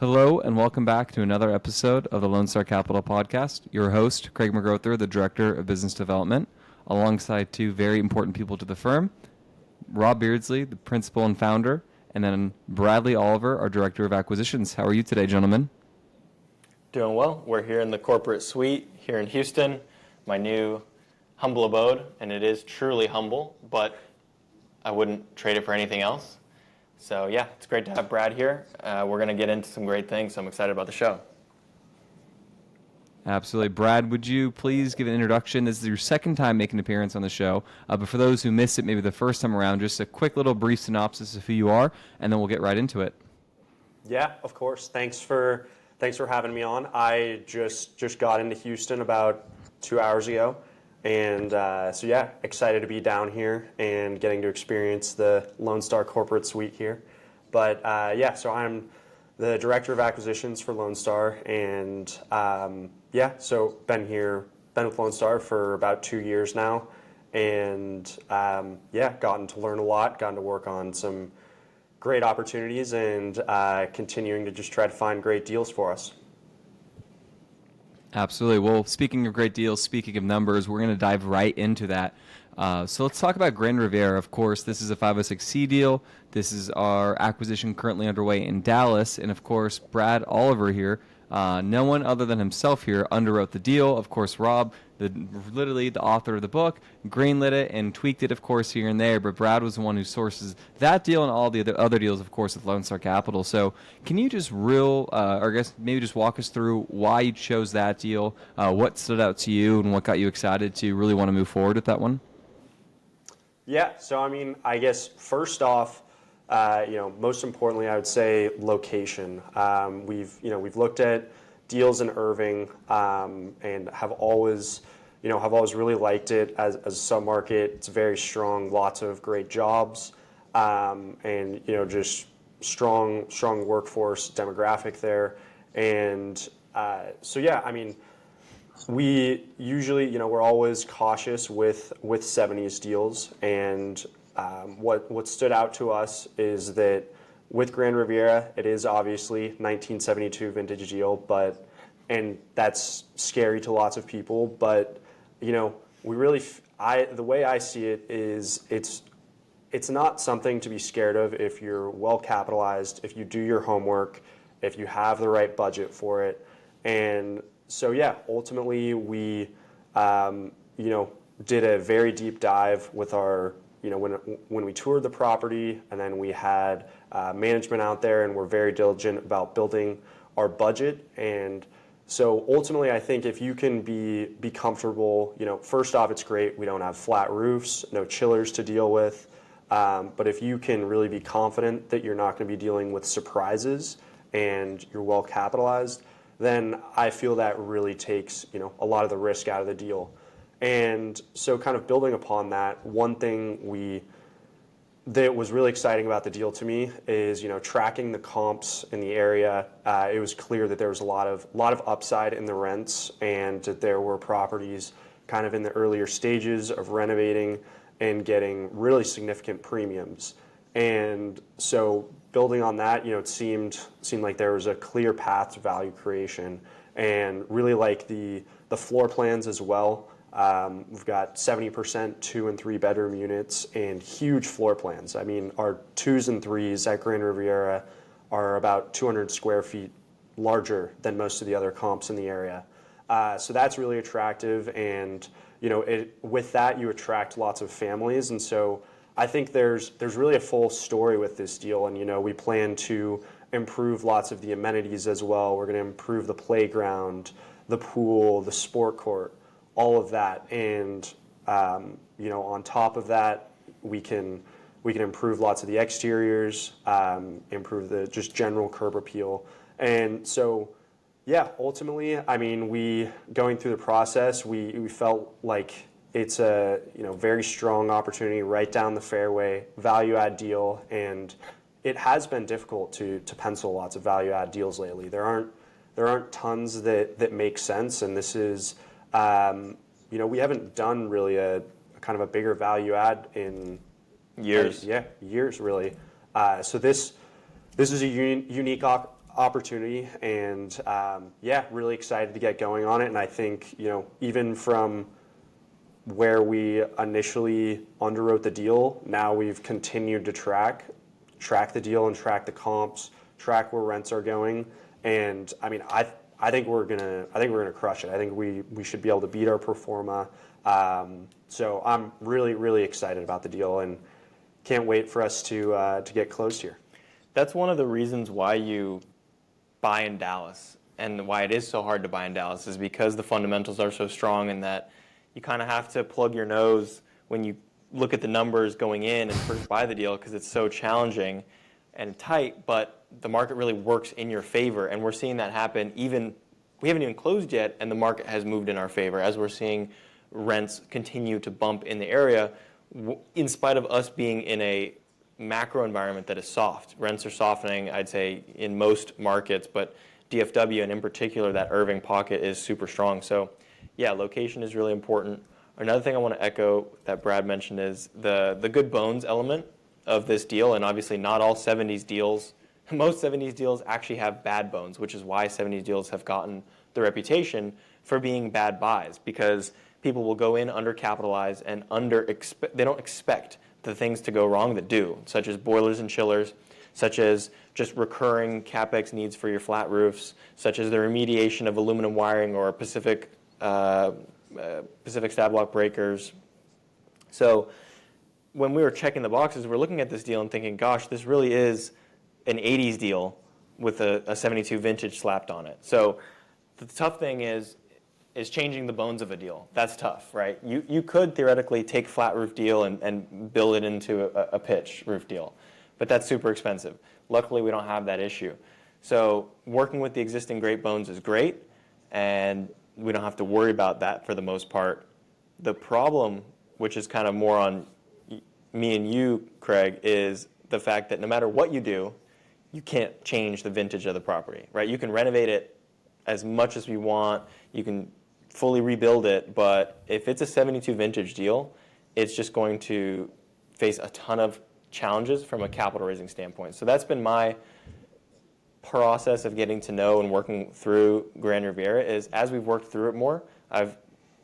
Hello and welcome back to another episode of the Lone Star Capital Podcast. Your host, Craig McGrother, the Director of Business Development, alongside two very important people to the firm, Rob Beardsley, the Principal and Founder, and then Bradley Oliver, our Director of Acquisitions. How are you today, gentlemen? Doing well. We're here in the corporate suite here in Houston, my new humble abode, and it is truly humble, but I wouldn't trade it for anything else. So yeah, it's great to have Brad here. We're going to get into some great things, so I'm excited about the show. Absolutely. Brad, would you please give an introduction? This is your second time making an appearance on the show. But for those who missed it maybe the first time around, just a quick little brief synopsis of who you are, and then we'll get right into it. Yeah, of course. Thanks for having me on. I just got into Houston about 2 hours ago. And so yeah, excited to be down here and getting to experience the Lone Star corporate suite here. But so I'm the Director of Acquisitions for Lone Star, and so been with Lone Star for about 2 years now, and gotten to learn a lot, gotten to work on some great opportunities, and continuing to just try to find great deals for us. Absolutely. Well, speaking of great deals, speaking of numbers, we're going to dive right into that. So let's talk about Grand Riviera. Of course, this is a 506C deal. This is our acquisition currently underway in Dallas. And of course, Brad Oliver here, no one other than himself here, underwrote the deal. Of course, Rob, literally the author of the book, greenlit it and tweaked it, of course, here and there. But Brad was the one who sources that deal and all the other deals, of course, with Lone Star Capital. So can you just maybe just walk us through why you chose that deal, what stood out to you, and what got you excited to really want to move forward with that one? Yeah, so I guess first off, most importantly, I would say location. We've looked at deals in Irving and have always really liked it as a submarket. It's very strong, lots of great jobs, and just strong workforce demographic there. And we usually, we're always cautious with 70s deals, and what stood out to us is that with Grand Riviera, it is obviously 1972 vintage deal, and that's scary to lots of people. But the way I see it is it's not something to be scared of if you're well capitalized, if you do your homework, if you have the right budget for it. And so yeah, ultimately we did a very deep dive with our when we toured the property, and then we had management out there, and we're very diligent about building our budget. And so ultimately, I think if you can be comfortable, first off, it's great. We don't have flat roofs, no chillers to deal with. But if you can really be confident that you're not going to be dealing with surprises and you're well capitalized, then I feel that really takes a lot of the risk out of the deal. And so kind of building upon that, one thing that was really exciting about the deal to me is, tracking the comps in the area. It was clear that there was a lot of upside in the rents, and that there were properties kind of in the earlier stages of renovating and getting really significant premiums. And so building on that, it seemed like there was a clear path to value creation, and really like the floor plans as well. We've got 70% 2 and 3 bedroom units and huge floor plans. Our 2s and 3s at Grand Riviera are about 200 square feet larger than most of the other comps in the area. So that's really attractive, and with that you attract lots of families. And so I think there's really a full story with this deal, and we plan to improve lots of the amenities as well. We're going to improve the playground, the pool, the sport court, all of that. And on top of that, we can improve lots of the exteriors, improve the just general curb appeal. And so yeah, ultimately, we going through the process, we felt like it's a very strong opportunity right down the fairway, value add deal, and it has been difficult to pencil lots of value add deals lately. There aren't tons that make sense, and this is we haven't done really a kind of a bigger value add in years. Years really. So this is a unique opportunity, and yeah, really excited to get going on it. And I think, even from where we initially underwrote the deal, now we've continued to track the deal and track the comps, track where rents are going. And I mean, I think we're gonna crush it. I think we should be able to beat our pro forma. So I'm really, really excited about the deal and can't wait for us to get closed here. That's one of the reasons why you buy in Dallas and why it is so hard to buy in Dallas is because the fundamentals are so strong and that you kind of have to plug your nose when you look at the numbers going in and first buy the deal because it's so challenging and tight, but the market really works in your favor. And we're seeing that happen we haven't even closed yet, and the market has moved in our favor as we're seeing rents continue to bump in the area in spite of us being in a macro environment that is soft. Rents are softening, I'd say, in most markets, but DFW and in particular that Irving pocket is super strong. So yeah, location is really important. Another thing I want to echo that Brad mentioned is the good bones element of this deal, and obviously not all 70s deals, most 70s deals actually have bad bones, which is why 70s deals have gotten the reputation for being bad buys, because people will go in undercapitalized and they don't expect the things to go wrong that do, such as boilers and chillers, such as just recurring CapEx needs for your flat roofs, such as the remediation of aluminum wiring or Pacific stab block breakers. So when we were checking the boxes, we're looking at this deal and thinking, gosh, this really is an 80s deal with a 72 vintage slapped on it. So the tough thing is changing the bones of a deal. That's tough, right? You could theoretically take flat roof deal and build it into a pitch roof deal, but that's super expensive. Luckily, we don't have that issue. So working with the existing great bones is great, and we don't have to worry about that for the most part. The problem, which is kind of more on me and you, Craig, is the fact that no matter what you do, you can't change the vintage of the property, right? You can renovate it as much as we want. You can fully rebuild it, but if it's a 72 vintage deal, it's just going to face a ton of challenges from a capital raising standpoint. So that's been my process of getting to know and working through Grand Riviera is as we've worked through it more, I've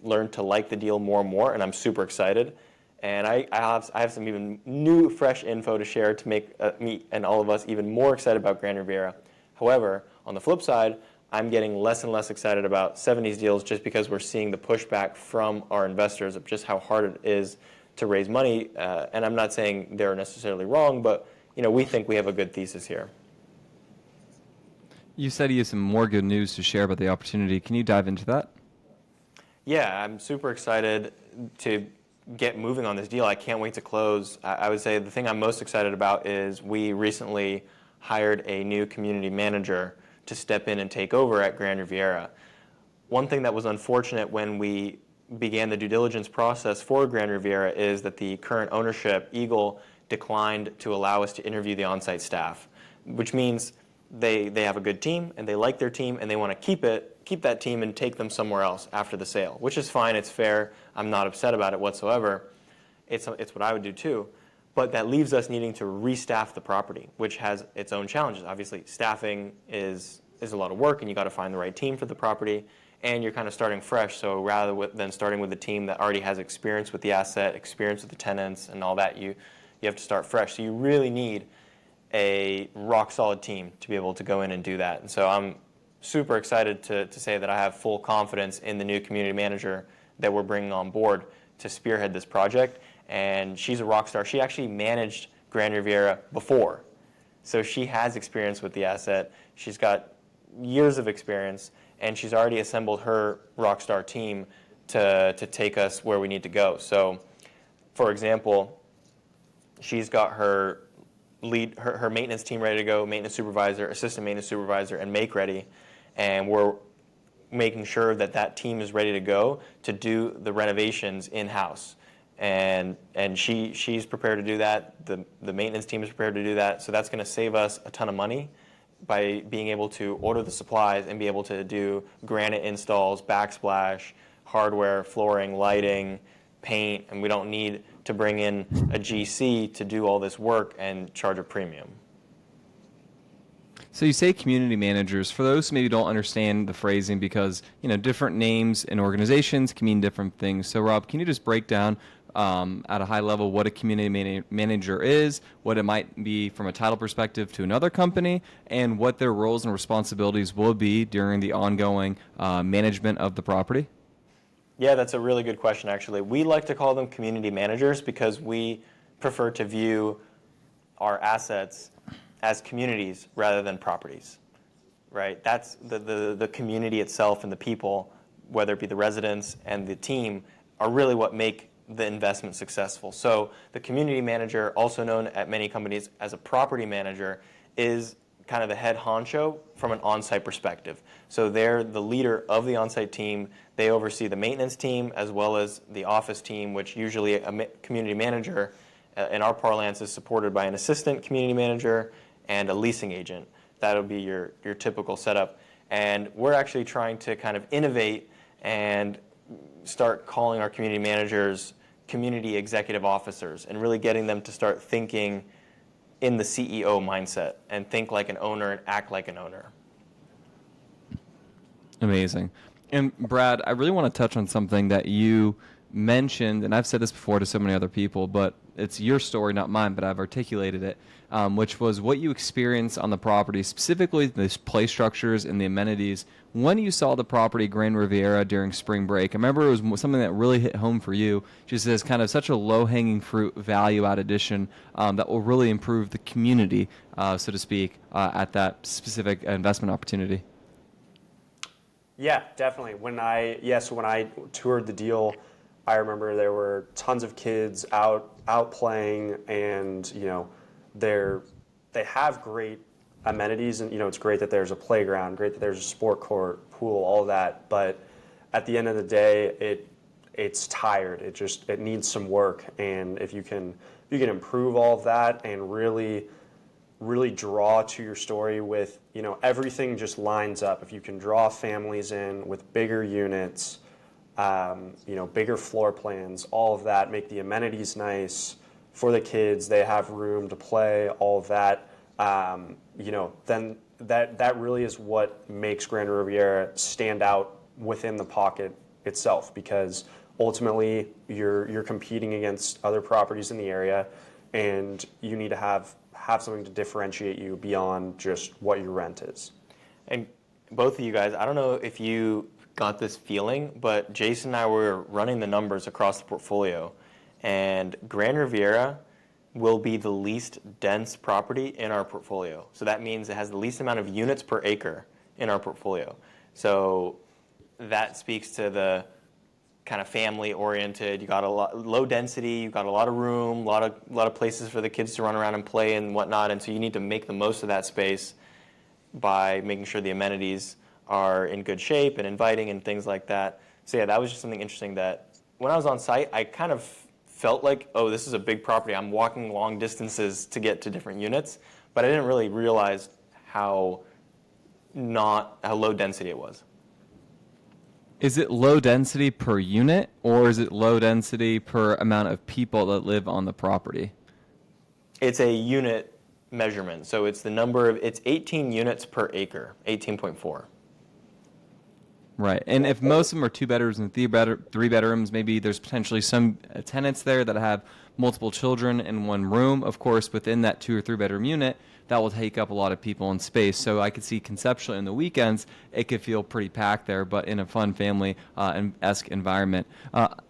learned to like the deal more and more, and I'm super excited. And I have some even new, fresh info to share to make me and all of us even more excited about Grand Riviera. However, on the flip side, I'm getting less and less excited about 70s deals just because we're seeing the pushback from our investors of just how hard it is to raise money. And I'm not saying they're necessarily wrong, but we think we have a good thesis here. You said you have some more good news to share about the opportunity. Can you dive into that? Yeah, I'm super excited to get moving on this deal. I can't wait to close. I would say the thing I'm most excited about is we recently hired a new community manager to step in and take over at Grand Riviera. One thing that was unfortunate when we began the due diligence process for Grand Riviera is that the current ownership, Eagle, declined to allow us to interview the on-site staff, which means they have a good team and they like their team and they want to keep that team and take them somewhere else after the sale, which is fine. It's fair. I'm not upset about it whatsoever. It's what I would do too. But that leaves us needing to restaff the property, which has its own challenges. Obviously, staffing is a lot of work, and you got to find the right team for the property, and you're kind of starting fresh. So rather than starting with a team that already has experience with the asset, experience with the tenants, and all that, you have to start fresh. So you really need a rock-solid team to be able to go in and do that. And so I'm super excited to say that I have full confidence in the new community manager that we're bringing on board to spearhead this project. And she's a rock star. She actually managed Grand Riviera before. So she has experience with the asset. She's got years of experience, and she's already assembled her Rockstar team to take us where we need to go. So, for example, she's got her maintenance team ready to go, maintenance supervisor, assistant maintenance supervisor, and make ready, and we're making sure that team is ready to go to do the renovations in-house. And she's prepared to do that. The maintenance team is prepared to do that. So that's going to save us a ton of money by being able to order the supplies and be able to do granite installs, backsplash, hardware, flooring, lighting, paint, and we don't need to bring in a GC to do all this work and charge a premium. So you say community managers. For those who maybe don't understand the phrasing, because different names and organizations can mean different things. So Rob, can you just break down at a high level what a community manager is, what it might be from a title perspective to another company, and what their roles and responsibilities will be during the ongoing management of the property? Yeah, that's a really good question, actually. We like to call them community managers because we prefer to view our assets as communities rather than properties, right? That's the community itself, and the people, whether it be the residents and the team, are really what make the investment successful. So the community manager, also known at many companies as a property manager, is kind of the head honcho from an on-site perspective. So they're the leader of the on-site team. They oversee the maintenance team as well as the office team, which usually a community manager, in our parlance, is supported by an assistant community manager and a leasing agent. That'll be your typical setup. And we're actually trying to kind of innovate and start calling our community managers community executive officers, and really getting them to start thinking in the CEO mindset and think like an owner and act like an owner. Amazing. And Brad, I really want to touch on something that you mentioned, and I've said this before to so many other people, but it's your story, not mine, but I've articulated it, which was what you experienced on the property, specifically the play structures and the amenities, when you saw the property Grand Riviera during spring break. I remember it was something that really hit home for you, just as kind of such a low-hanging fruit value-add addition that will really improve the community, so to speak, at that specific investment opportunity. Yeah, definitely. When I toured the deal, I remember there were tons of kids out playing, and they have great amenities, and it's great that there's a playground, great that there's a sport court, pool, all that. But at the end of the day, it's tired. It needs some work, and if you can improve all of that and really draw to your story with, everything just lines up. If you can draw families in with bigger units, bigger floor plans, all of that, make the amenities nice for the kids, they have room to play, all of that, then that really is what makes Grand Riviera stand out within the pocket itself, because ultimately you're competing against other properties in the area, and you need to have something to differentiate you beyond just what your rent is. And both of you guys, I don't know if you got this feeling, but Jason and I were running the numbers across the portfolio, and Grand Riviera will be the least dense property in our portfolio. So that means it has the least amount of units per acre in our portfolio. So that speaks to the kind of family-oriented. You got a lot low density. You got a lot of room, a lot of places for the kids to run around and play and whatnot. And so you need to make the most of that space by making sure the amenities are in good shape and inviting and things like that. So yeah, that was just something interesting that when I was on site, I kind of felt like, oh, this is a big property. I'm walking long distances to get to different units, but I didn't really realize how low density it was. Is it low density per unit, or is it low density per amount of people that live on the property? It's a unit measurement. So it's it's 18 units per acre, 18.4. Right. And if most of them are 2 bedrooms and 3 bedrooms, maybe there's potentially some tenants there that have multiple children in one room. Of course, within that 2 or 3 bedroom unit, that will take up a lot of people in space. So I could see conceptually in the weekends, it could feel pretty packed there, but in a fun family-esque environment.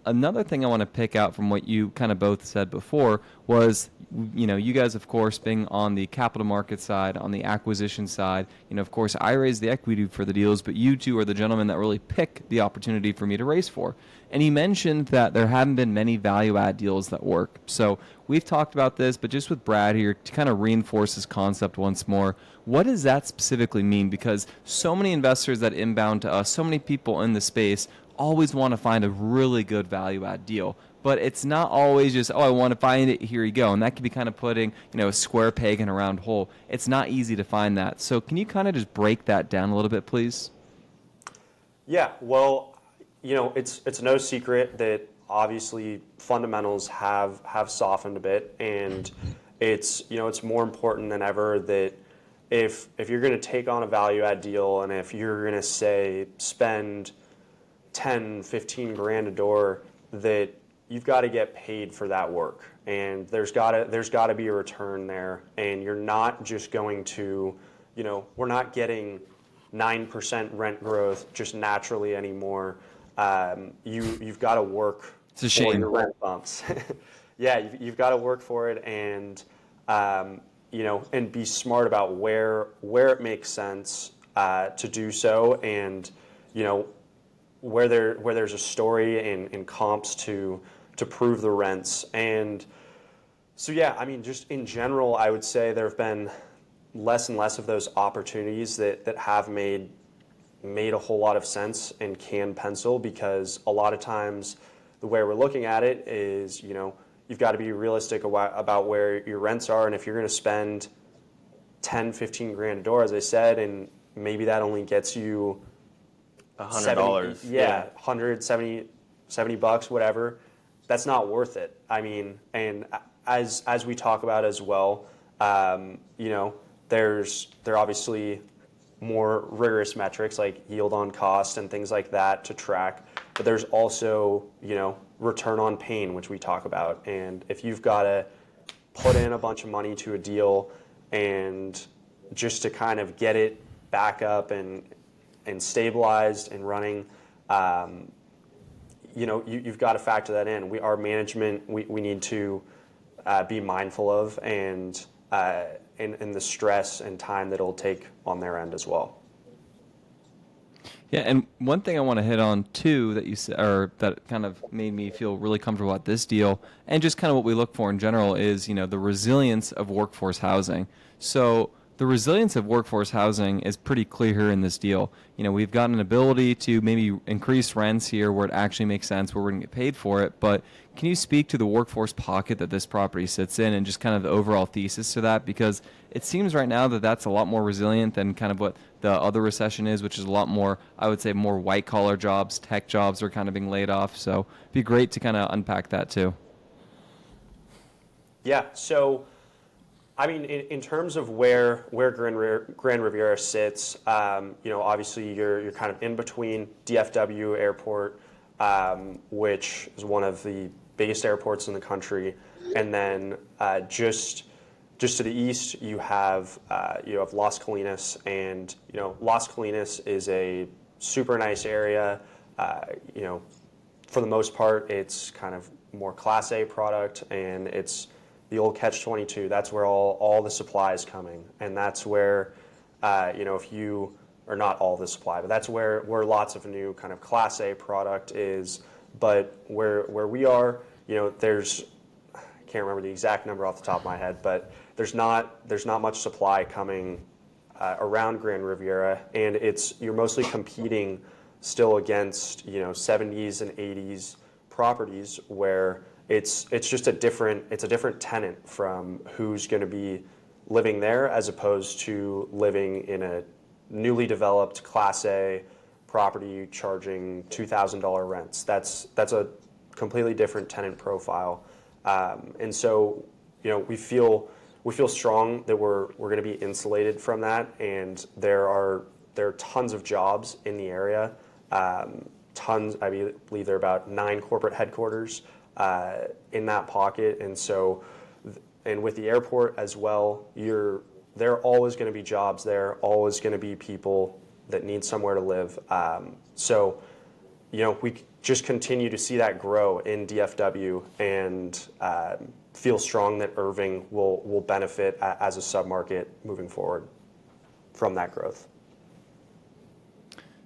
Another thing I want to pick out from what you kind of both said before was, you guys, of course, being on the capital market side, on the acquisition side, of course, I raise the equity for the deals, but you two are the gentlemen that really pick the opportunity for me to raise for. And he mentioned that there haven't been many value-add deals that work. So we've talked about this, but just with Brad here, to kind of reinforce this concept once more, what does that specifically mean? Because so many investors that inbound to us, so many people in the space always want to find a really good value-add deal. But it's not always just, I want to find it, here you go. And that could be kind of putting, a square peg in a round hole. It's not easy to find that. So can you kind of just break that down a little bit, please? Yeah, well, it's no secret that obviously fundamentals have softened a bit, and it's more important than ever that if you're going to take on a value add deal, and if you're going to say spend 10, 15 grand a door, that you've got to get paid for that work, and there's got to be a return there, and you're not just going to, we're not getting 9% rent growth just naturally anymore. You've got to work It's a for shame. your rent bumps. Yeah, you've got to work for it, and and be smart about where it makes sense to do so, and where there's a story and comps to prove the rents. And so yeah, I mean, just in general, I would say there have been less and less of those opportunities that have made a whole lot of sense and can pencil, because a lot of times the way we're looking at it is, you've got to be realistic about where your rents are, and if you're going to spend 10, 15 grand a door, as I said, and maybe that only gets you $100. yeah, 170 $70, whatever, that's not worth it. I mean, and as we talk about as well, there are obviously more rigorous metrics like yield on cost and things like that to track, but there's also, return on pain, which we talk about. And if you've got to put in a bunch of money to a deal and just to kind of get it back up and stabilized and running, you've got to factor that in. Our management, we need to be mindful of, and the stress and time that it'll take on their end as well. Yeah, and one thing I want to hit on too that you said, or that kind of made me feel really comfortable about this deal, and just kind of what we look for in general is, the resilience of workforce housing. So the resilience of workforce housing is pretty clear here in this deal. We've got an ability to maybe increase rents here where it actually makes sense, where we're going to get paid for it. But can you speak to the workforce pocket that this property sits in and just kind of the overall thesis to that? Because it seems right now that that's a lot more resilient than kind of what the other recession is, which is a lot more, I would say, more white-collar jobs. Tech jobs are kind of being laid off. So it'd be great to kind of unpack that too. Yeah, so I mean, in terms of where Grand Riviera sits, obviously you're kind of in between DFW Airport, which is one of the biggest airports in the country, and then just to the east you have Las Colinas, and Las Colinas is a super nice area. For the most part, it's kind of more Class A product, and it's the old Catch-22, that's where all the supply is coming. And that's where, if you, or not all the supply, but that's where lots of new kind of Class A product is. But where we are, there's, I can't remember the exact number off the top of my head, but there's not much supply coming around Grand Riviera, and you're mostly competing still against, 70s and 80s properties where it's just a different tenant from who's going to be living there, as opposed to living in a newly developed Class A property charging $2,000 rents. That's a completely different tenant profile, and so we feel strong that we're going to be insulated from that, and there are tons of jobs in the area. Tons. I believe there are about 9 corporate headquarters in that pocket, and so, and with the airport as well, there are always going to be jobs there, always going to be people that need somewhere to live. So, we just continue to see that grow in DFW, and feel strong that Irving will benefit as a submarket moving forward from that growth.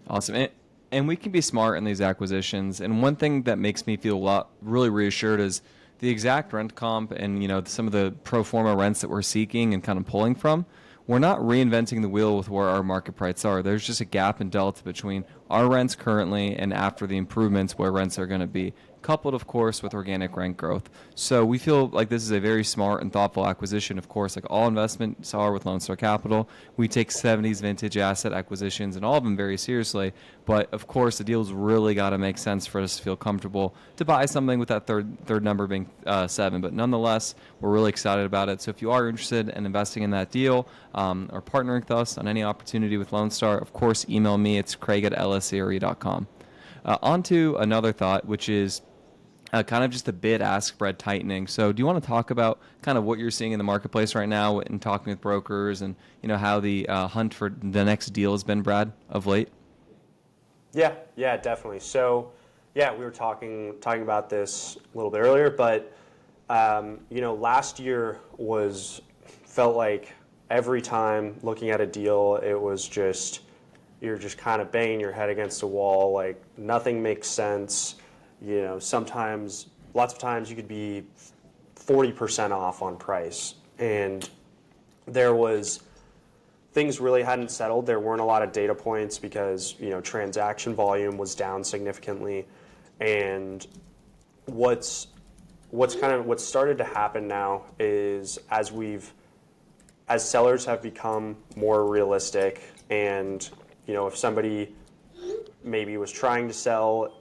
Awesome. And we can be smart in these acquisitions. And one thing that makes me feel really reassured is the exact rent comp and some of the pro forma rents that we're seeking and kind of pulling from. We're not reinventing the wheel with where our market prices are. There's just a gap in delta between our rents currently and after the improvements where rents are going to be. coupled, of course, with organic rent growth. So we feel like this is a very smart and thoughtful acquisition. Of course, like all investments are with Lone Star Capital, we take 70s vintage asset acquisitions and all of them very seriously. But of course, the deal's really got to make sense for us to feel comfortable to buy something with that third number being 7. But nonetheless, we're really excited about it. So if you are interested in investing in that deal or partnering with us on any opportunity with Lone Star, of course, email me. It's craig@lscre.com. On to another thought, which is kind of just the bid-ask spread tightening. So do you want to talk about kind of what you're seeing in the marketplace right now and talking with brokers and, how the hunt for the next deal has been, Brad, of late? Yeah, definitely. So, we were talking about this a little bit earlier, but last year felt like every time looking at a deal, it was just you're just kind of banging your head against the wall, like nothing makes sense. Sometimes, lots of times, you could be 40% off on price, and things really hadn't settled. There weren't a lot of data points because, transaction volume was down significantly. And what's started to happen now is as sellers have become more realistic and, if somebody maybe was trying to sell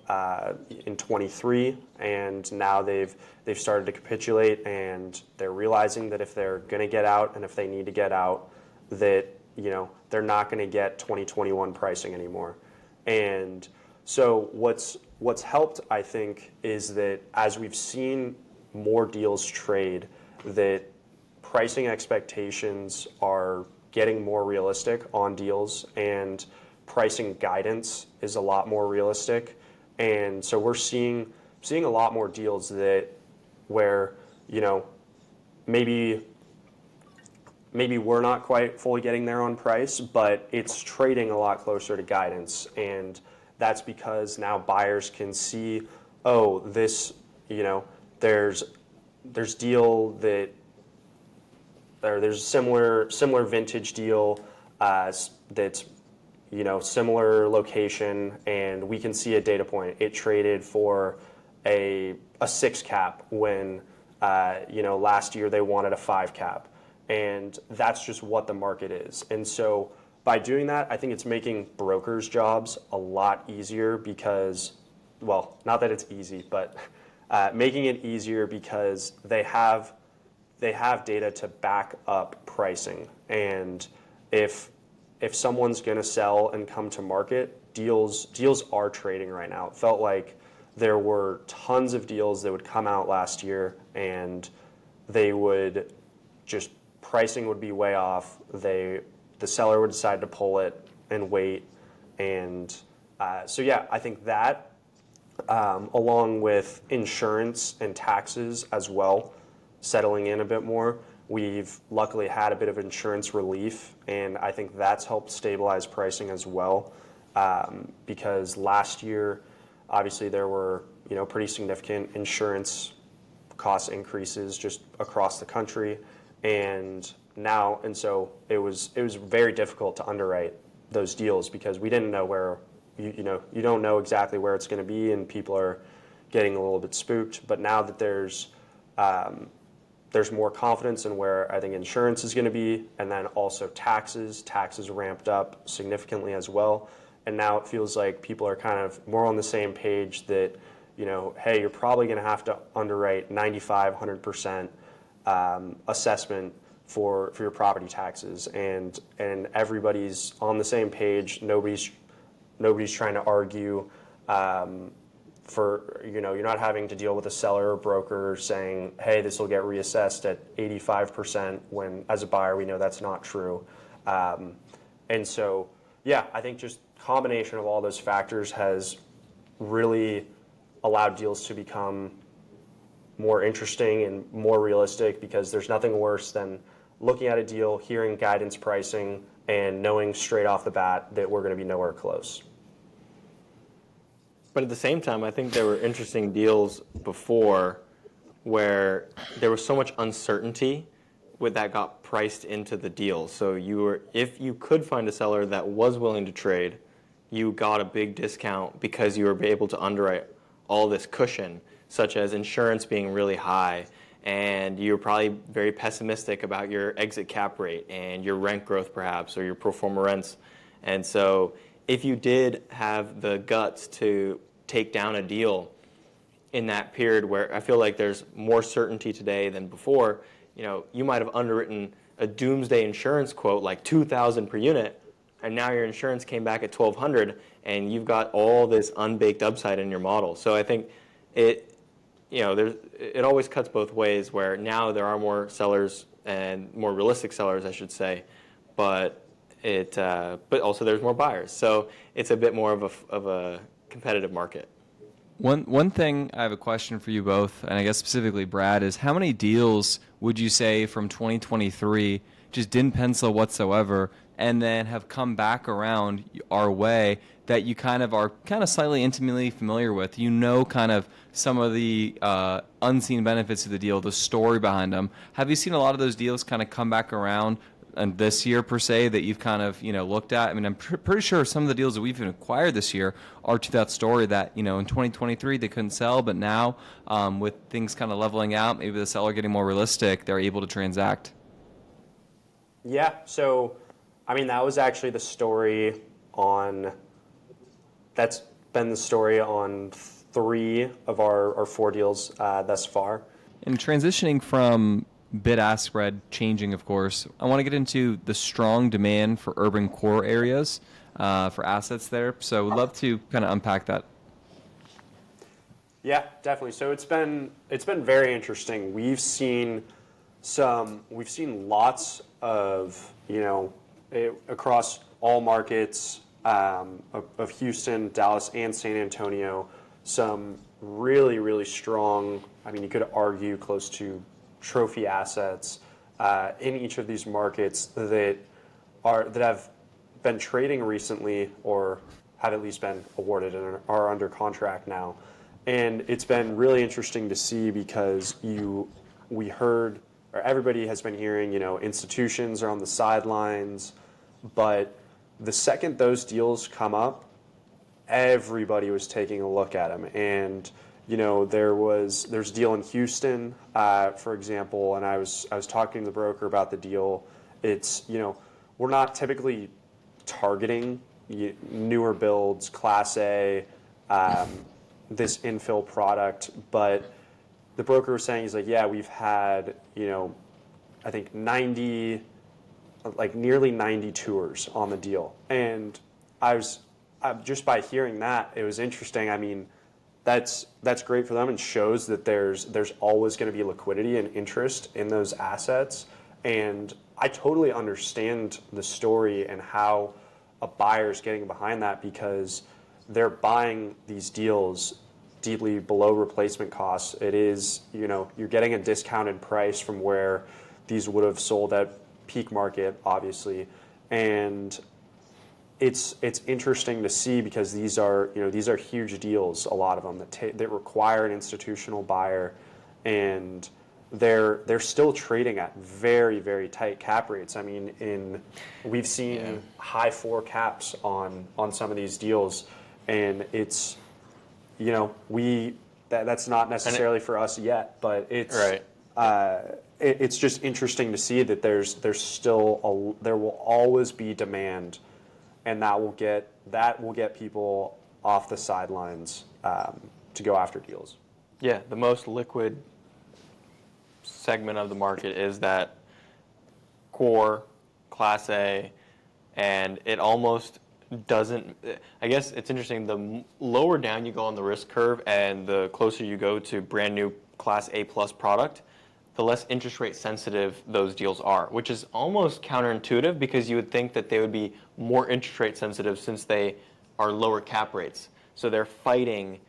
in 23 and now they've started to capitulate and they're realizing that if they're going to get out and if they need to get out, that they're not going to get 2021 pricing anymore. And so what's helped, I think, is that as we've seen more deals trade, that pricing expectations are getting more realistic on deals and pricing guidance is a lot more realistic. And so we're seeing a lot more deals where maybe we're not quite fully getting there on price, but it's trading a lot closer to guidance. And that's because now buyers can see, there's similar vintage deal that's similar location, and we can see a data point. It traded for a 6 cap when last year they wanted a 5 cap. And that's just what the market is. And so by doing that, I think it's making brokers' jobs a lot easier because, well, not that it's easy, but making it easier because they have data to back up pricing. And if someone's going to sell and come to market, deals are trading right now. It felt like there were tons of deals that would come out last year and they would just pricing would be way off. The seller would decide to pull it and wait. And I think that along with insurance and taxes as well, settling in a bit more, we've luckily had a bit of insurance relief, and I think that's helped stabilize pricing as well. Because last year, obviously, there were pretty significant insurance cost increases just across the country. And so it was very difficult to underwrite those deals because we didn't know where you don't know exactly where it's going to be, and people are getting a little bit spooked. But now that there's more confidence in where I think insurance is going to be, and then also taxes ramped up significantly as well. And now it feels like people are kind of more on the same page that hey, you're probably going to have to underwrite 95, 100%. Assessment for your property taxes, and everybody's on the same page. Nobody's trying to argue you're not having to deal with a seller or broker saying, hey, this will get reassessed at 85%, when as a buyer we know that's not true. And so I think just combination of all those factors has really allowed deals to become more interesting and more realistic, because there's nothing worse than looking at a deal, hearing guidance pricing, and knowing straight off the bat that we're going to be nowhere close. But at the same time, I think there were interesting deals before where there was so much uncertainty that got priced into the deal. So if you could find a seller that was willing to trade, you got a big discount because you were able to underwrite all this cushion, such as insurance being really high, and you're probably very pessimistic about your exit cap rate and your rent growth perhaps, or your pro forma rents. And so if you did have the guts to take down a deal in that period where I feel like there's more certainty today than before, you might have underwritten a doomsday insurance quote like $2,000 per unit, and now your insurance came back at $1,200, and you've got all this unbaked upside in your model. So I think it always cuts both ways, where now there are more sellers and more realistic sellers, I should say, but also there's more buyers. So it's a bit more of a competitive market. One thing I have a question for you both, and I guess specifically Brad, is how many deals would you say from 2023 just didn't pencil whatsoever, and then have come back around our way that you kind of are slightly intimately familiar with? Kind of some of the unseen benefits of the deal, the story behind them. Have you seen a lot of those deals kind of come back around and this year per se that you've kind of looked at? I mean, I'm pretty sure some of the deals that we've acquired this year are to that story that in 2023 they couldn't sell, but now with things kind of leveling out, maybe the seller getting more realistic, they're able to transact. Yeah, so I mean that was actually the story on. That's been the story on 3 of our 4 deals thus far. And transitioning from bid-ask spread changing, of course, I want to get into the strong demand for urban core areas for assets there. So we'd love to kind of unpack that. Yeah, definitely. So it's been very interesting. We've seen lots of across all markets of Houston, Dallas, and San Antonio, some really, really strong, I mean, you could argue close to trophy assets in each of these markets that have been trading recently or have at least been awarded and are under contract now. And it's been really interesting to see because we heard, or everybody has been hearing, institutions are on the sidelines, but the second those deals come up, everybody was taking a look at them. And there's a deal in Houston, for example, and I was talking to the broker about the deal. It's we're not typically targeting newer builds, Class A, this infill product, but the broker was saying, he's like, yeah, we've had I think nearly 90 tours on the deal. And I just by hearing that, it was interesting. I mean, that's great for them and shows that there's always going to be liquidity and interest in those assets. And I totally understand the story and how a buyer's getting behind that, because they're buying these deals deeply below replacement costs. It is, you're getting a discounted price from where these would have sold at peak market, obviously. And it's interesting to see because these are huge deals, a lot of them that require an institutional buyer, and they're still trading at very, very tight cap rates. I mean, we've seen high 4 caps on some of these deals, and it's that's not necessarily for us yet, but it's right. It's just interesting to see that there will always be demand, and that will get people off the sidelines to go after deals. Yeah, the most liquid segment of the market is that core Class A, and it almost doesn't. I guess it's interesting. The lower down you go on the risk curve, and the closer you go to brand new Class A plus product, the less interest rate sensitive those deals are, which is almost counterintuitive because you would think that they would be more interest rate sensitive since they are lower cap rates. So they're fighting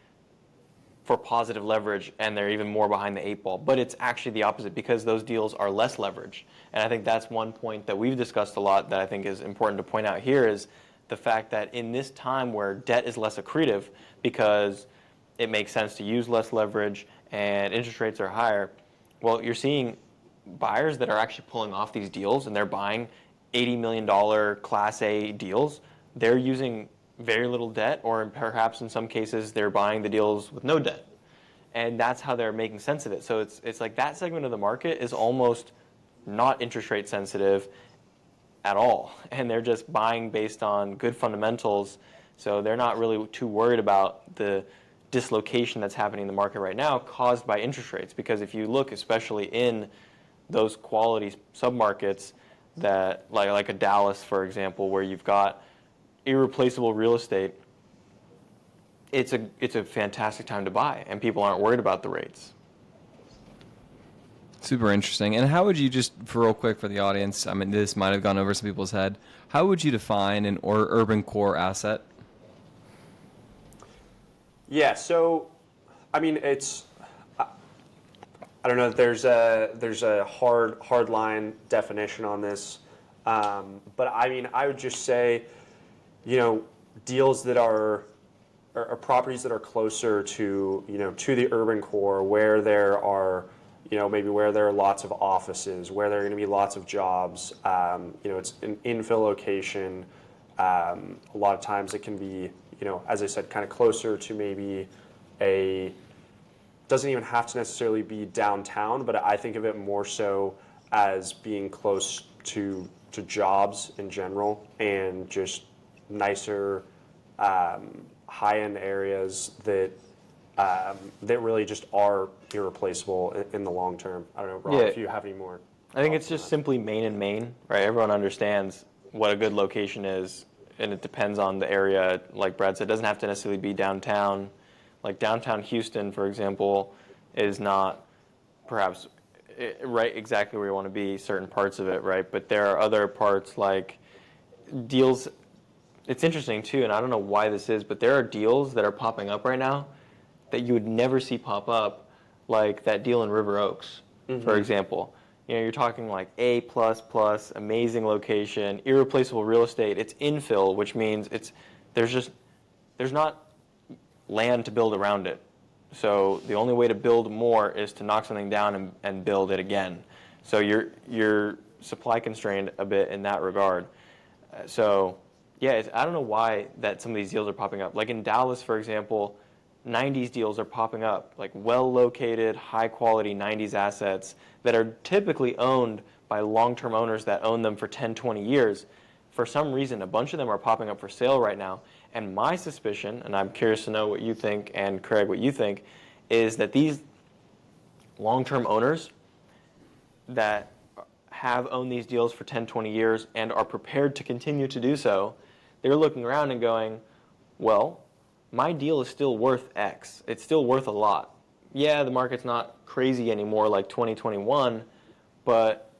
for positive leverage, and they're even more behind the 8 ball. But it's actually the opposite because those deals are less leverage. And I think that's one point that we've discussed a lot that I think is important to point out here is the fact that in this time where debt is less accretive because it makes sense to use less leverage and interest rates are higher, well, you're seeing buyers that are actually pulling off these deals, and they're buying $80 million Class A deals. They're using very little debt, or perhaps in some cases they're buying the deals with no debt. And that's how they're making sense of it. So it's like that segment of the market is almost not interest rate sensitive at all. And they're just buying based on good fundamentals. So they're not really too worried about the dislocation that's happening in the market right now caused by interest rates. Because if you look, especially in those quality submarkets, that like a Dallas, for example, where you've got irreplaceable real estate, it's a fantastic time to buy, and people aren't worried about the rates. Super interesting. And how would you, just for real quick for the audience, I mean, this might have gone over some people's head, how would you define an urban core asset? Yeah, so, I mean, I don't know if there's a hard line definition on this, but I mean, I would just say, deals that are properties that are closer to, to the urban core, where there are, maybe where there are lots of offices, where there are going to be lots of jobs. It's an infill location. A lot of times it can be, as I said, kind of closer to maybe doesn't even have to necessarily be downtown, but I think of it more so as being close to jobs in general, and just nicer, high-end areas that really just are irreplaceable in the long term. I don't know, Rob, if you have any more. I think it's just simply main and main, right? Everyone understands what a good location is, and it depends on the area. Like Brad said, it doesn't have to necessarily be downtown. Like downtown Houston, for example, is not perhaps right exactly where you want to be, certain parts of it, right? But there are other parts like deals. It's interesting too, and I don't know why this is, but there are deals that are popping up right now that you would never see pop up, like that deal in River Oaks, for example. You're talking like A++, amazing location, irreplaceable real estate. It's infill, which means there's not land to build around it. So the only way to build more is to knock something down and build it again. So you're supply constrained a bit in that regard. So yeah, I don't know why that some of these deals are popping up. Like in Dallas, for example, 90s deals are popping up, like well-located, high-quality 90s assets that are typically owned by long-term owners that own them for 10, 20 years. For some reason, a bunch of them are popping up for sale right now. And my suspicion, and I'm curious to know what you think, and Craig, what you think, is that these long-term owners that have owned these deals for 10, 20 years and are prepared to continue to do so, they're looking around and going, well, my deal is still worth X. It's still worth a lot. Yeah, the market's not crazy anymore like 2021, but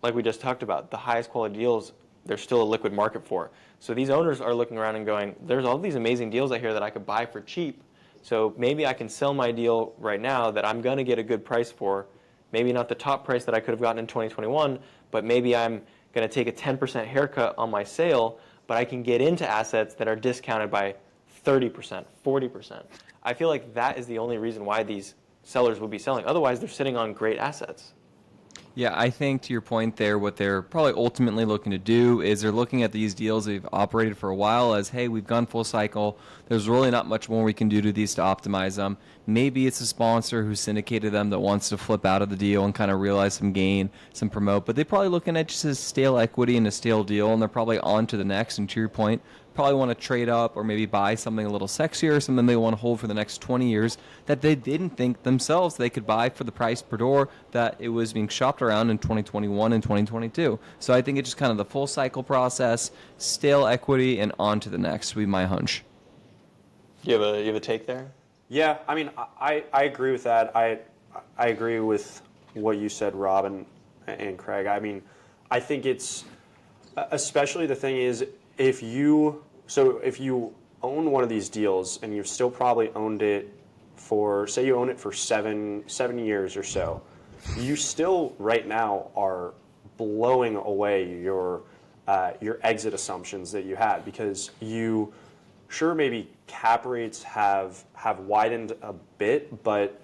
like we just talked about, the highest quality deals, there's still a liquid market for. So these owners are looking around and going, there's all these amazing deals out here that I could buy for cheap. So maybe I can sell my deal right now that I'm going to get a good price for. Maybe not the top price that I could have gotten in 2021, but maybe I'm going to take a 10% haircut on my sale, but I can get into assets that are discounted by 30%, 40%. I feel like that is the only reason why these sellers will be selling. Otherwise, they're sitting on great assets. Yeah, I think to your point there, what they're probably ultimately looking to do is they're looking at these deals they've operated for a while as, hey, we've gone full cycle. There's really not much more we can do to these to optimize them. Maybe it's a sponsor who syndicated them that wants to flip out of the deal and kind of realize some gain, some promote. But they're probably looking at just a stale equity and a stale deal, and they're probably on to the next. And to your point, probably want to trade up or maybe buy something a little sexier, something they want to hold for the next 20 years that they didn't think themselves they could buy for the price per door that it was being shopped around in 2021 and 2022. So I think it's just kind of the full cycle process, stale equity, and on to the next would be my hunch. You have a take there? Yeah, I mean, I agree with that. I agree with what you said, Rob and Craig. I mean, I think it's, especially the thing is, if you own one of these deals and you've still probably owned it for, say you own it for seven years or so, you still right now are blowing away your exit assumptions that you had, because sure, maybe cap rates have widened a bit, but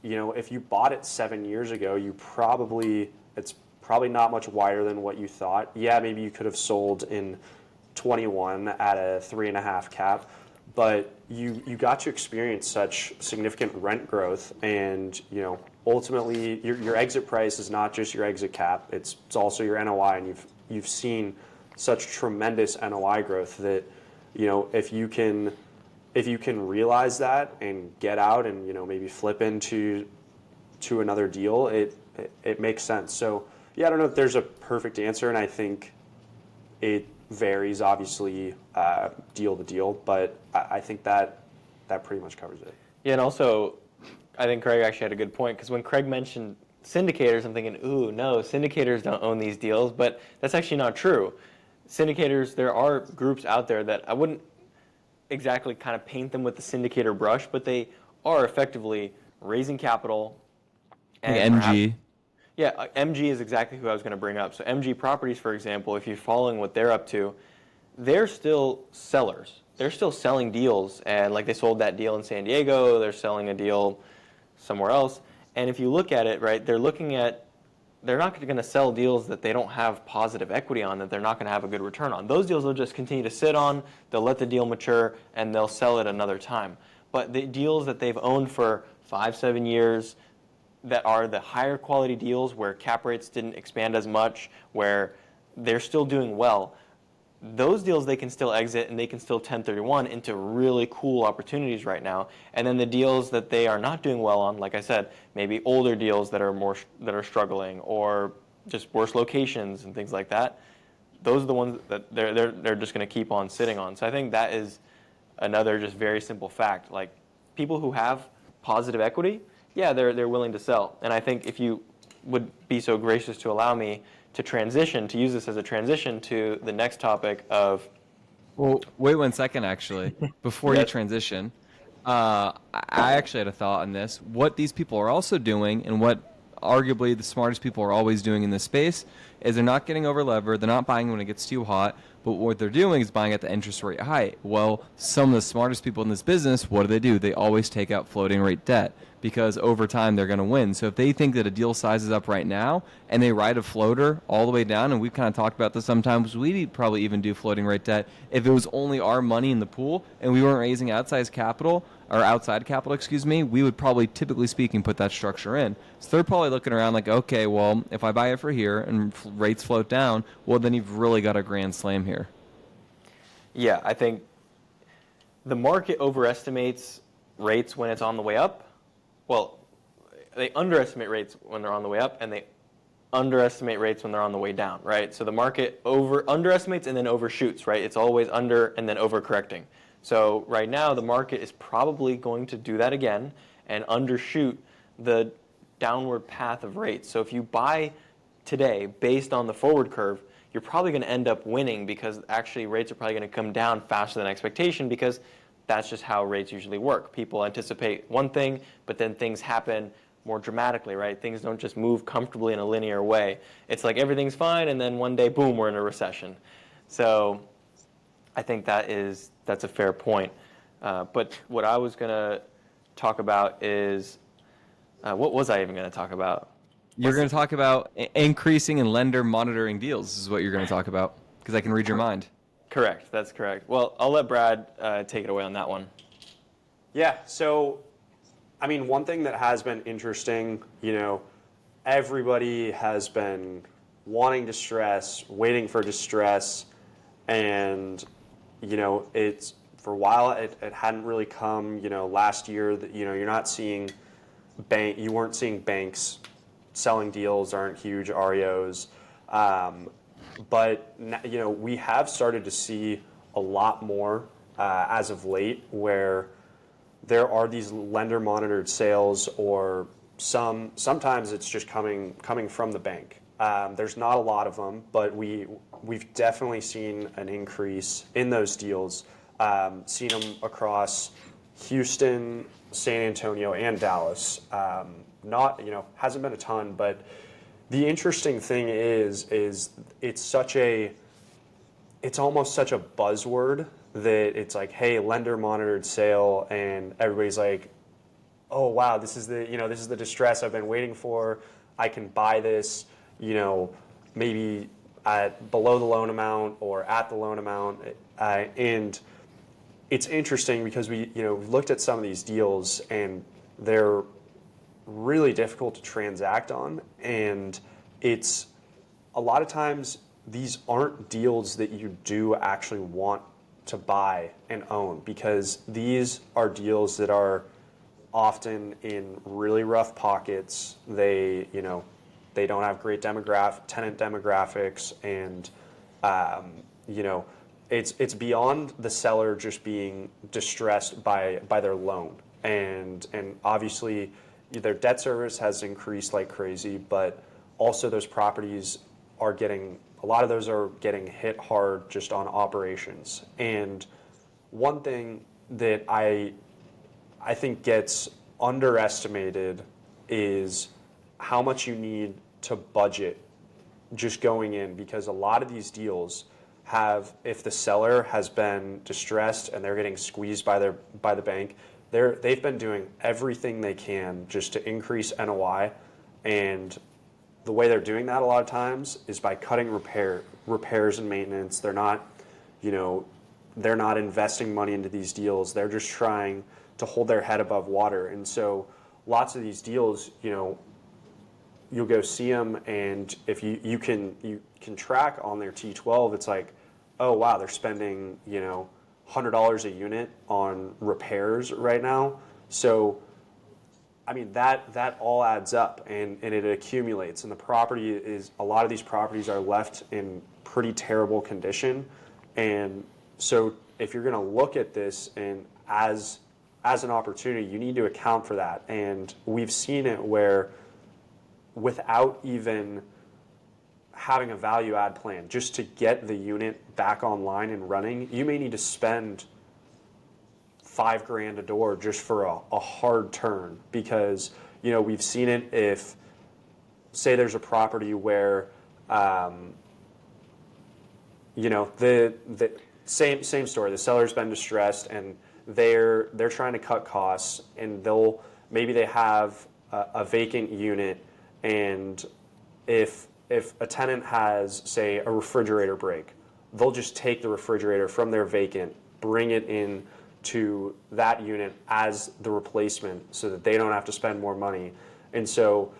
if you bought it 7 years ago, it's probably not much wider than what you thought. Yeah, maybe you could have sold in 21 at a 3.5 cap, but you got to experience such significant rent growth, and ultimately your exit price is not just your exit cap; it's also your NOI, and you've seen such tremendous NOI growth that if you can realize that and get out and maybe flip into another deal, it makes sense. So yeah, I don't know if there's a perfect answer, and I think it varies obviously deal to deal, but I think that pretty much covers it. Yeah, and also I think Craig actually had a good point, because when Craig mentioned syndicators, I'm thinking, ooh, no, syndicators don't own these deals, but that's actually not true. Syndicators, there are groups out there that I wouldn't exactly kind of paint them with the syndicator brush, but they are effectively raising capital. Like MG. Yeah, MG is exactly who I was going to bring up. So MG Properties, for example, if you're following what they're up to, they're still sellers. They're still selling deals, and like they sold that deal in San Diego, they're selling a deal somewhere else. And if you look at it, right, they're not going to sell deals that they don't have positive equity on, that they're not going to have a good return on. Those deals they'll just continue to sit on, they'll let the deal mature, and they'll sell it another time. But the deals that they've owned for 5-7 years, that are the higher quality deals where cap rates didn't expand as much, where they're still doing well, those deals they can still exit and they can still 1031 into really cool opportunities right now. And then the deals that they are not doing well on, like I said, maybe older deals that are struggling, or just worse locations and things like that, those are the ones that they're just going to keep on sitting on. So I think that is another just very simple fact. Like, people who have positive equity, yeah, they're willing to sell. And I think if you would be so gracious to allow me to use this as a transition to the next topic of... Well, wait 1 second, actually. Before you transition, I actually had a thought on this. What these people are also doing, and what arguably the smartest people are always doing in this space, is they're not getting over-levered, they're not buying when it gets too hot, but what they're doing is buying at the interest rate height. Well, some of the smartest people in this business, what do? They always take out floating rate debt, because over time they're going to win. So if they think that a deal sizes up right now and they ride a floater all the way down, and we've kind of talked about this sometimes, we'd probably even do floating rate debt if it was only our money in the pool and we weren't raising outside capital, we would probably, typically speaking, put that structure in. So they're probably looking around like, okay, well, if I buy it for here and rates float down, well, then you've really got a grand slam here. Yeah, I think the market overestimates rates when it's on the way up. Well, they underestimate rates when they're on the way up, and they underestimate rates when they're on the way down, right? So the market underestimates and then overshoots, right? It's always under and then overcorrecting. So right now, the market is probably going to do that again and undershoot the downward path of rates. So if you buy today based on the forward curve, you're probably going to end up winning, because actually rates are probably going to come down faster than expectation, because that's just how rates usually work. People anticipate one thing, but then things happen more dramatically, right? Things don't just move comfortably in a linear way. It's like everything's fine, and then one day, boom, we're in a recession. So I think that's a fair point. But what I was going to talk about is, what was I even going to talk about? You're going to talk about increasing and lender monitoring deals. This is what you're going to talk about, because I can read your mind. Correct. That's correct. Well, I'll let Brad take it away on that one. Yeah. So, I mean, one thing that has been interesting, everybody has been wanting distress, waiting for distress, and, it's, for a while it hadn't really come. Last year, you're not seeing you weren't seeing banks selling deals, aren't huge REOs. But we have started to see a lot more as of late, where there are these lender monitored sales, or sometimes it's just coming from the bank. There's not a lot of them, but we've definitely seen an increase in those deals. Seen them across Houston, San Antonio, and Dallas. Hasn't been a ton, but the interesting thing is it's almost such a buzzword that it's like, hey, lender monitored sale, and everybody's like, oh wow, this is the distress I've been waiting for. I can buy this, maybe at below the loan amount or at the loan amount, and it's interesting because we looked at some of these deals and they're really difficult to transact on, and it's a lot of times these aren't deals that you do actually want to buy and own, because these are deals that are often in really rough pockets. They don't have great tenant demographics, and it's beyond the seller just being distressed by their loan, and obviously their debt service has increased like crazy, but also those properties are getting, a lot of those are getting hit hard just on operations. And one thing that I think gets underestimated is how much you need to budget just going in, because a lot of these deals have, if the seller has been distressed and they're getting squeezed by the bank, they've been doing everything they can just to increase NOI, and the way they're doing that a lot of times is by cutting repairs and maintenance. They're not investing money into these deals. They're just trying to hold their head above water. And so lots of these deals, you'll go see them, and if you can track on their T12, it's like, oh wow, they're spending $100 a unit on repairs right now. So I mean, that all adds up, and it accumulates, and a lot of these properties are left in pretty terrible condition. And so if you're going to look at this and as an opportunity, you need to account for that. And we've seen it where, without even having a value add plan, just to get the unit back online and running, you may need to spend $5,000 a door just for a hard turn, because we've seen it. If, say, there's a property where the same story, the seller's been distressed and they're trying to cut costs, and maybe they have a vacant unit, and if a tenant has, say, a refrigerator break, they'll just take the refrigerator from their vacant, bring it in to that unit as the replacement so that they don't have to spend more money. And so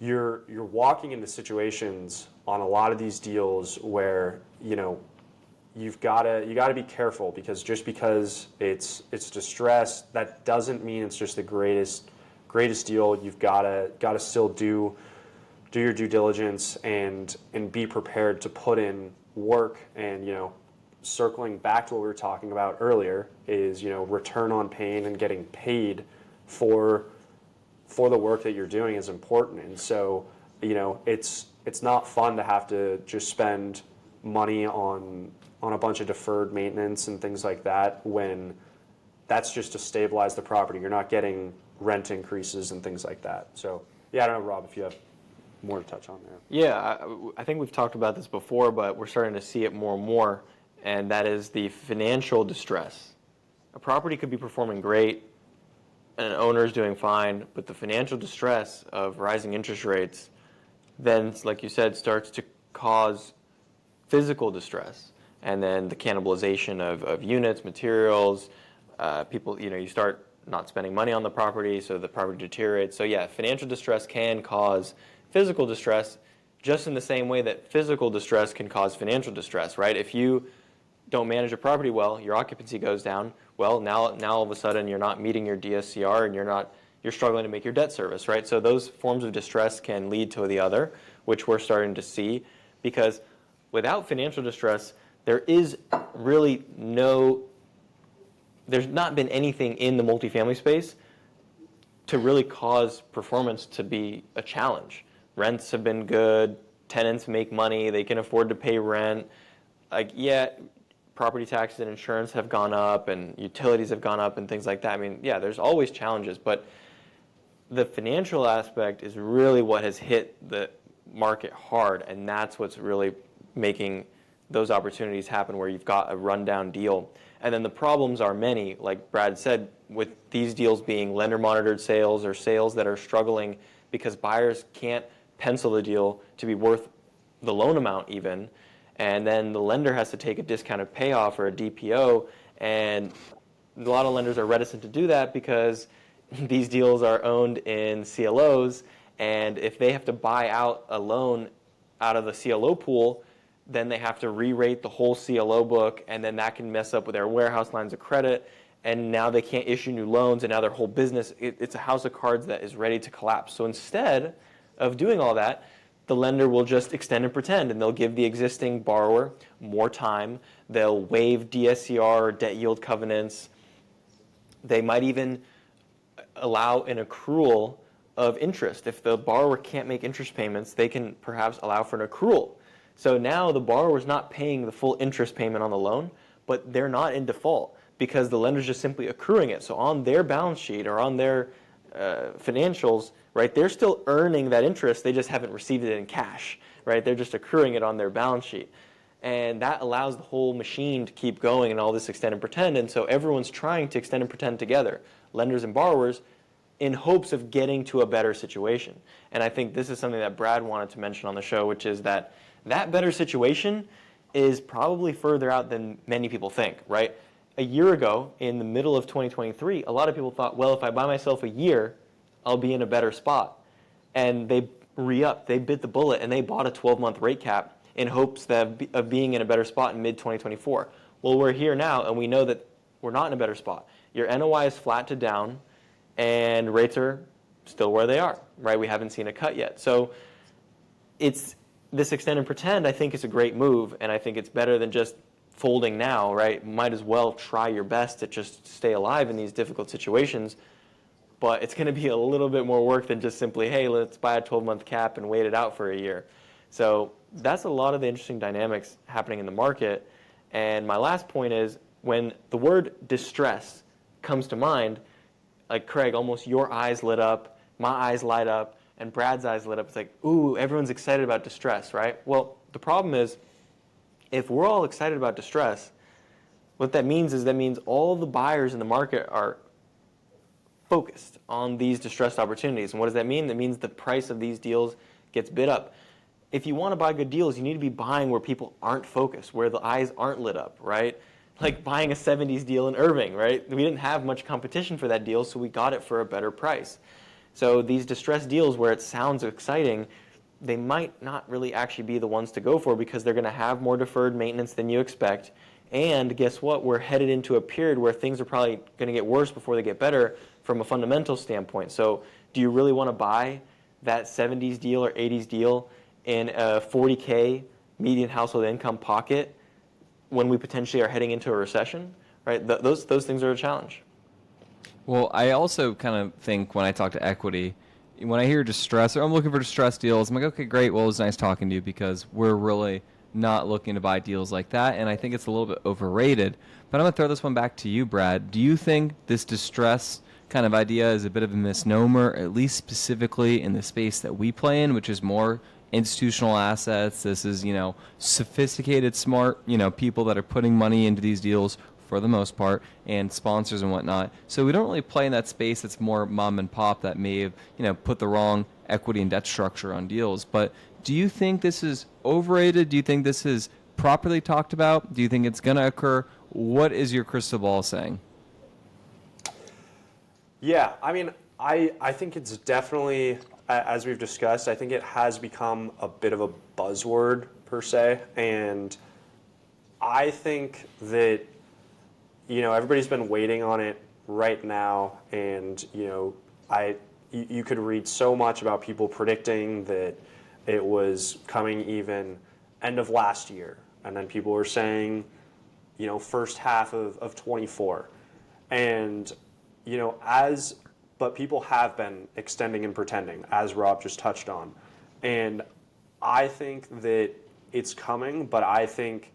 you're walking into situations on a lot of these deals where you got to be careful, because just because it's distressed, that doesn't mean it's just the greatest deal. You've got to still do your due diligence and be prepared to put in work. And circling back to what we were talking about earlier is, return on pain and getting paid for the work that you're doing is important. And so, it's not fun to have to just spend money on a bunch of deferred maintenance and things like that, when that's just to stabilize the property. You're not getting rent increases and things like that. So, yeah, I don't know, Rob, if you have more to touch on there. Yeah, I think we've talked about this before, but we're starting to see it more and more, and that is the financial distress. A property could be performing great, and an owner is doing fine, but the financial distress of rising interest rates then, like you said, starts to cause physical distress, and then the cannibalization of units, materials, people, you start not spending money on the property, so the property deteriorates. So yeah, financial distress can cause physical distress, just in the same way that physical distress can cause financial distress, right? If you don't manage a property well, your occupancy goes down. Well, now all of a sudden you're not meeting your DSCR, and you're struggling to make your debt service, right? So those forms of distress can lead to the other, which we're starting to see, because without financial distress, there's not been anything in the multifamily space to really cause performance to be a challenge. Rents have been good, tenants make money, they can afford to pay rent. Property taxes and insurance have gone up, and utilities have gone up, and things like that. I mean, yeah, there's always challenges, but the financial aspect is really what has hit the market hard, and that's what's really making those opportunities happen, where you've got a rundown deal. And then the problems are many, like Brad said, with these deals being lender monitored sales, or sales that are struggling because buyers can't pencil the deal to be worth the loan amount even, and then the lender has to take a discounted payoff or a DPO, and a lot of lenders are reticent to do that because these deals are owned in CLOs, and if they have to buy out a loan out of the CLO pool, then they have to re-rate the whole CLO book, and then that can mess up with their warehouse lines of credit, and now they can't issue new loans, and now their whole business, it's a house of cards that is ready to collapse. So instead of doing all that, the lender will just extend and pretend, and they'll give the existing borrower more time. They'll waive DSCR or debt yield covenants. They might even allow an accrual of interest. If the borrower can't make interest payments, they can perhaps allow for an accrual. So now the borrower is not paying the full interest payment on the loan, but they're not in default because the lender's just simply accruing it. So on their balance sheet or on their financials, right, they're still earning that interest. They just haven't received it in cash, right? They're just accruing it on their balance sheet. And that allows the whole machine to keep going and all this extend and pretend. And so everyone's trying to extend and pretend together, lenders and borrowers, in hopes of getting to a better situation. And I think this is something that Brad wanted to mention on the show, which is that better situation is probably further out than many people think, right? A year ago, in the middle of 2023, a lot of people thought, well, if I buy myself a year, I'll be in a better spot. And they re-upped, they bit the bullet, and they bought a 12-month rate cap in hopes of being in a better spot in mid-2024. Well, we're here now, and we know that we're not in a better spot. Your NOI is flat to down, and rates are still where they are, right? We haven't seen a cut yet. So it's this extend and pretend, I think, is a great move, and I think it's better than just folding now, right? Might as well try your best to just stay alive in these difficult situations, but it's going to be a little bit more work than just simply, hey, let's buy a 12-month cap and wait it out for a year. So that's a lot of the interesting dynamics happening in the market. And my last point is, when the word distress comes to mind, like Craig, almost your eyes lit up, my eyes light up, and Brad's eyes lit up. It's like, ooh, everyone's excited about distress, right? Well, the problem is, if we're all excited about distress, what that means is all the buyers in the market are focused on these distressed opportunities. And what does that mean? That means the price of these deals gets bid up. If you want to buy good deals, you need to be buying where people aren't focused, where the eyes aren't lit up, right? Like buying a 70s deal in Irving, right? We didn't have much competition for that deal, so we got it for a better price. So these distressed deals where it sounds exciting, they might not really actually be the ones to go for because they're going to have more deferred maintenance than you expect. And guess what? We're headed into a period where things are probably going to get worse before they get better from a fundamental standpoint. So do you really want to buy that 70s deal or 80s deal in a 40K median household income pocket when we potentially are heading into a recession? Right? Those things are a challenge. Well, I also kind of think when I talk to equity, when I hear distress, or I'm looking for distress deals, I'm like, okay, great. Well, it was nice talking to you because we're really not looking to buy deals like that, and I think it's a little bit overrated. But I'm going to throw this one back to you, Brad. Do you think this distress kind of idea is a bit of a misnomer, at least specifically in the space that we play in, which is more institutional assets? This is, sophisticated, smart, people that are putting money into these deals for the most part, and sponsors and whatnot. So we don't really play in that space that's more mom and pop that may have, put the wrong equity and debt structure on deals. But do you think this is overrated? Do you think this is properly talked about? Do you think it's going to occur? What is your crystal ball saying? Yeah, I mean, I think it's definitely, as we've discussed, I think it has become a bit of a buzzword per se. And I think that everybody's been waiting on it right now, and you could read so much about people predicting that it was coming even end of last year, and then people were saying, first half of 24, and but people have been extending and pretending, as Rob just touched on, and I think that it's coming, but I think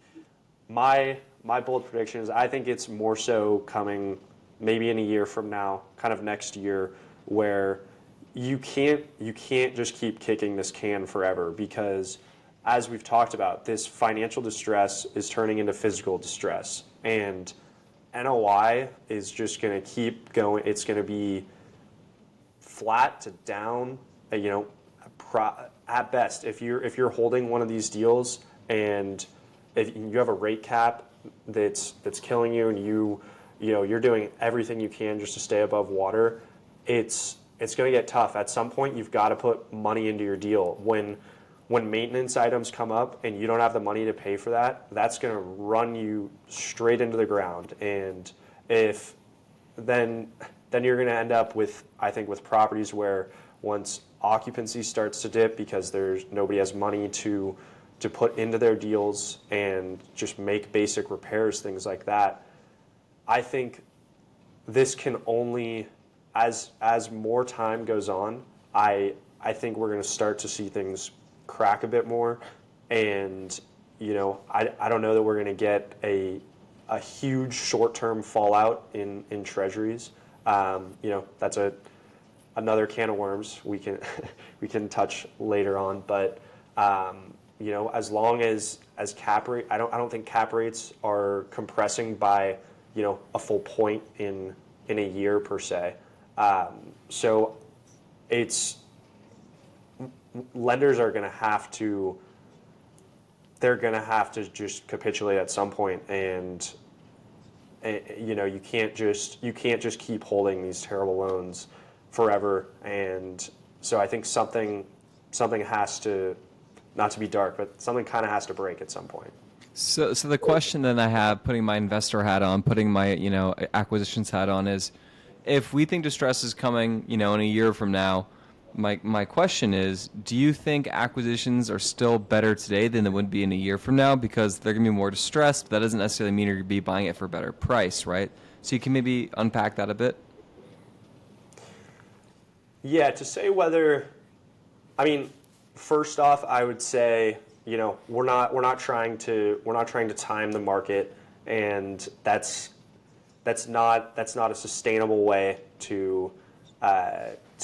my bold prediction is I think it's more so coming maybe in a year from now, kind of next year, where you can't just keep kicking this can forever, because as we've talked about, this financial distress is turning into physical distress, and NOI is just going to keep going. It's going to be flat to down, at best, if you're holding one of these deals and if you have a rate cap that's killing you, and you're doing everything you can just to stay above water, it's going to get tough. At some point, you've got to put money into your deal. When maintenance items come up and you don't have the money to pay for that, that's going to run you straight into the ground. And if then you're going to end up with, I think, with properties where once occupancy starts to dip because nobody has money to put into their deals and just make basic repairs, things like that. I think this can only, as more time goes on, I think we're going to start to see things crack a bit more, and I don't know that we're going to get a huge short-term fallout in treasuries. That's another can of worms we can touch later on, but as long as cap rate, I don't think cap rates are compressing by a full point in a year per se. So it's lenders are going to have to just capitulate at some point, and you can't just keep holding these terrible loans forever. And so I think something has to, not to be dark, but something kind of has to break at some point. So the question that I have, putting my investor hat on, putting my acquisitions hat on, is if we think distress is coming in a year from now, my question is, do you think acquisitions are still better today than they would be in a year from now? Because they're going to be more distressed, but that doesn't necessarily mean you're going to be buying it for a better price, right? So you can maybe unpack that a bit? Yeah, to say whether, first off, I would say, we're not trying to time the market, and that's not a sustainable way to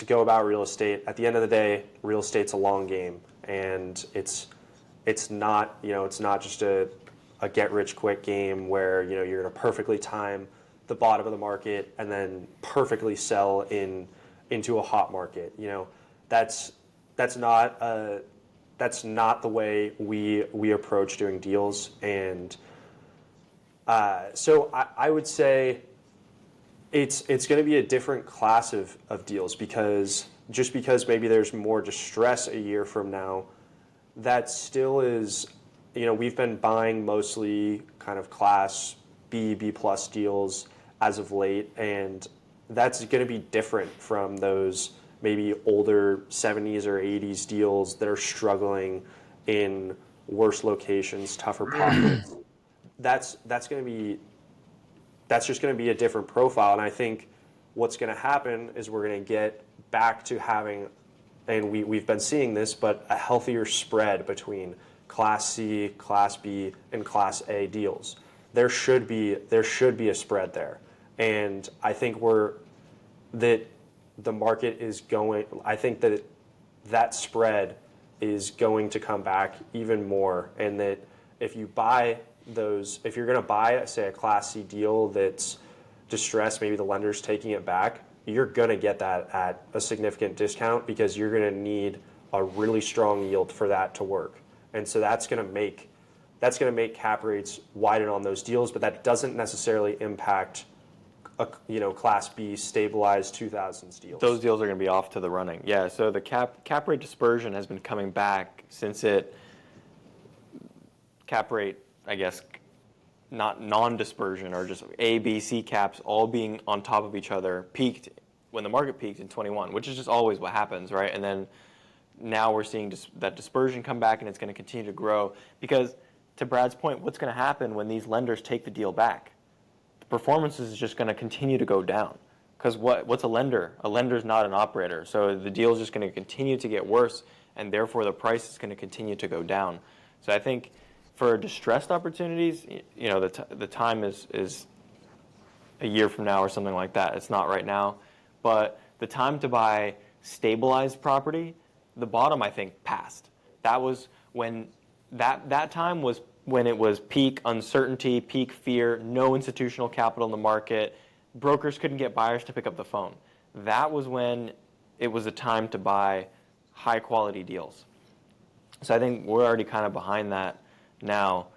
go about real estate. At the end of the day, real estate's a long game, and it's not just a get rich quick game where you're going to perfectly time the bottom of the market and then perfectly sell into a hot market. That's not the way we approach doing deals. And so I would say it's going to be a different class of deals, because maybe there's more distress a year from now, that still is, we've been buying mostly kind of class B plus deals as of late, and that's going to be different from those maybe older 70s or 80s deals that are struggling in worse locations, tougher pockets. That's just going to be a different profile. And I think what's going to happen is we're going to get back to having, and we've been seeing this, but a healthier spread between Class C, Class B, and Class A deals. There should be a spread there. And I think that the market is going, I think that spread is going to come back even more, and that if you're going to buy, say, a Class C deal that's distressed, maybe the lender's taking it back, you're going to get that at a significant discount, because you're going to need a really strong yield for that to work. And so that's going to make cap rates widen on those deals, but that doesn't necessarily impact Class B stabilized 2000s deals. Those deals are going to be off to the running. Yeah, so the cap rate dispersion has been coming back since cap rate, I guess, not non-dispersion, or just A, B, C caps all being on top of each other, peaked when the market peaked in 21, which is just always what happens, right? And then now we're seeing that dispersion come back, and it's going to continue to grow, because to Brad's point, what's going to happen when these lenders take the deal back? The performance is just going to continue to go down, because what's a lender? A lender's not an operator, so the deal is just going to continue to get worse, and therefore the price is going to continue to go down. So I think for distressed opportunities, the time is a year from now or something like that. It's not right now. But the time to buy stabilized property, the bottom, I think, passed. That was when that time was when it was peak uncertainty, peak fear, no institutional capital in the market. Brokers couldn't get buyers to pick up the phone. That was when it was a time to buy high quality deals. So I think we're already kind of behind that now.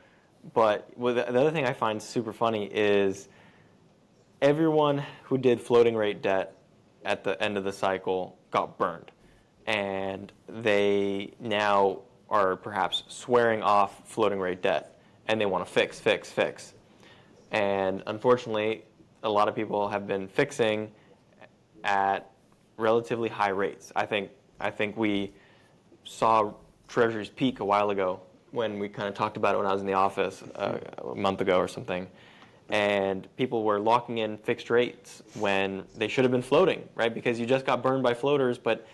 But the other thing I find super funny is everyone who did floating rate debt at the end of the cycle got burned. And they now are perhaps swearing off floating rate debt, and they want to fix, fix, fix. And unfortunately, a lot of people have been fixing at relatively high rates. I think we saw Treasuries peak a while ago when we kind of talked about it when I was in the office a month ago or something. And people were locking in fixed rates when they should have been floating, right? Because you just got burned by floaters, but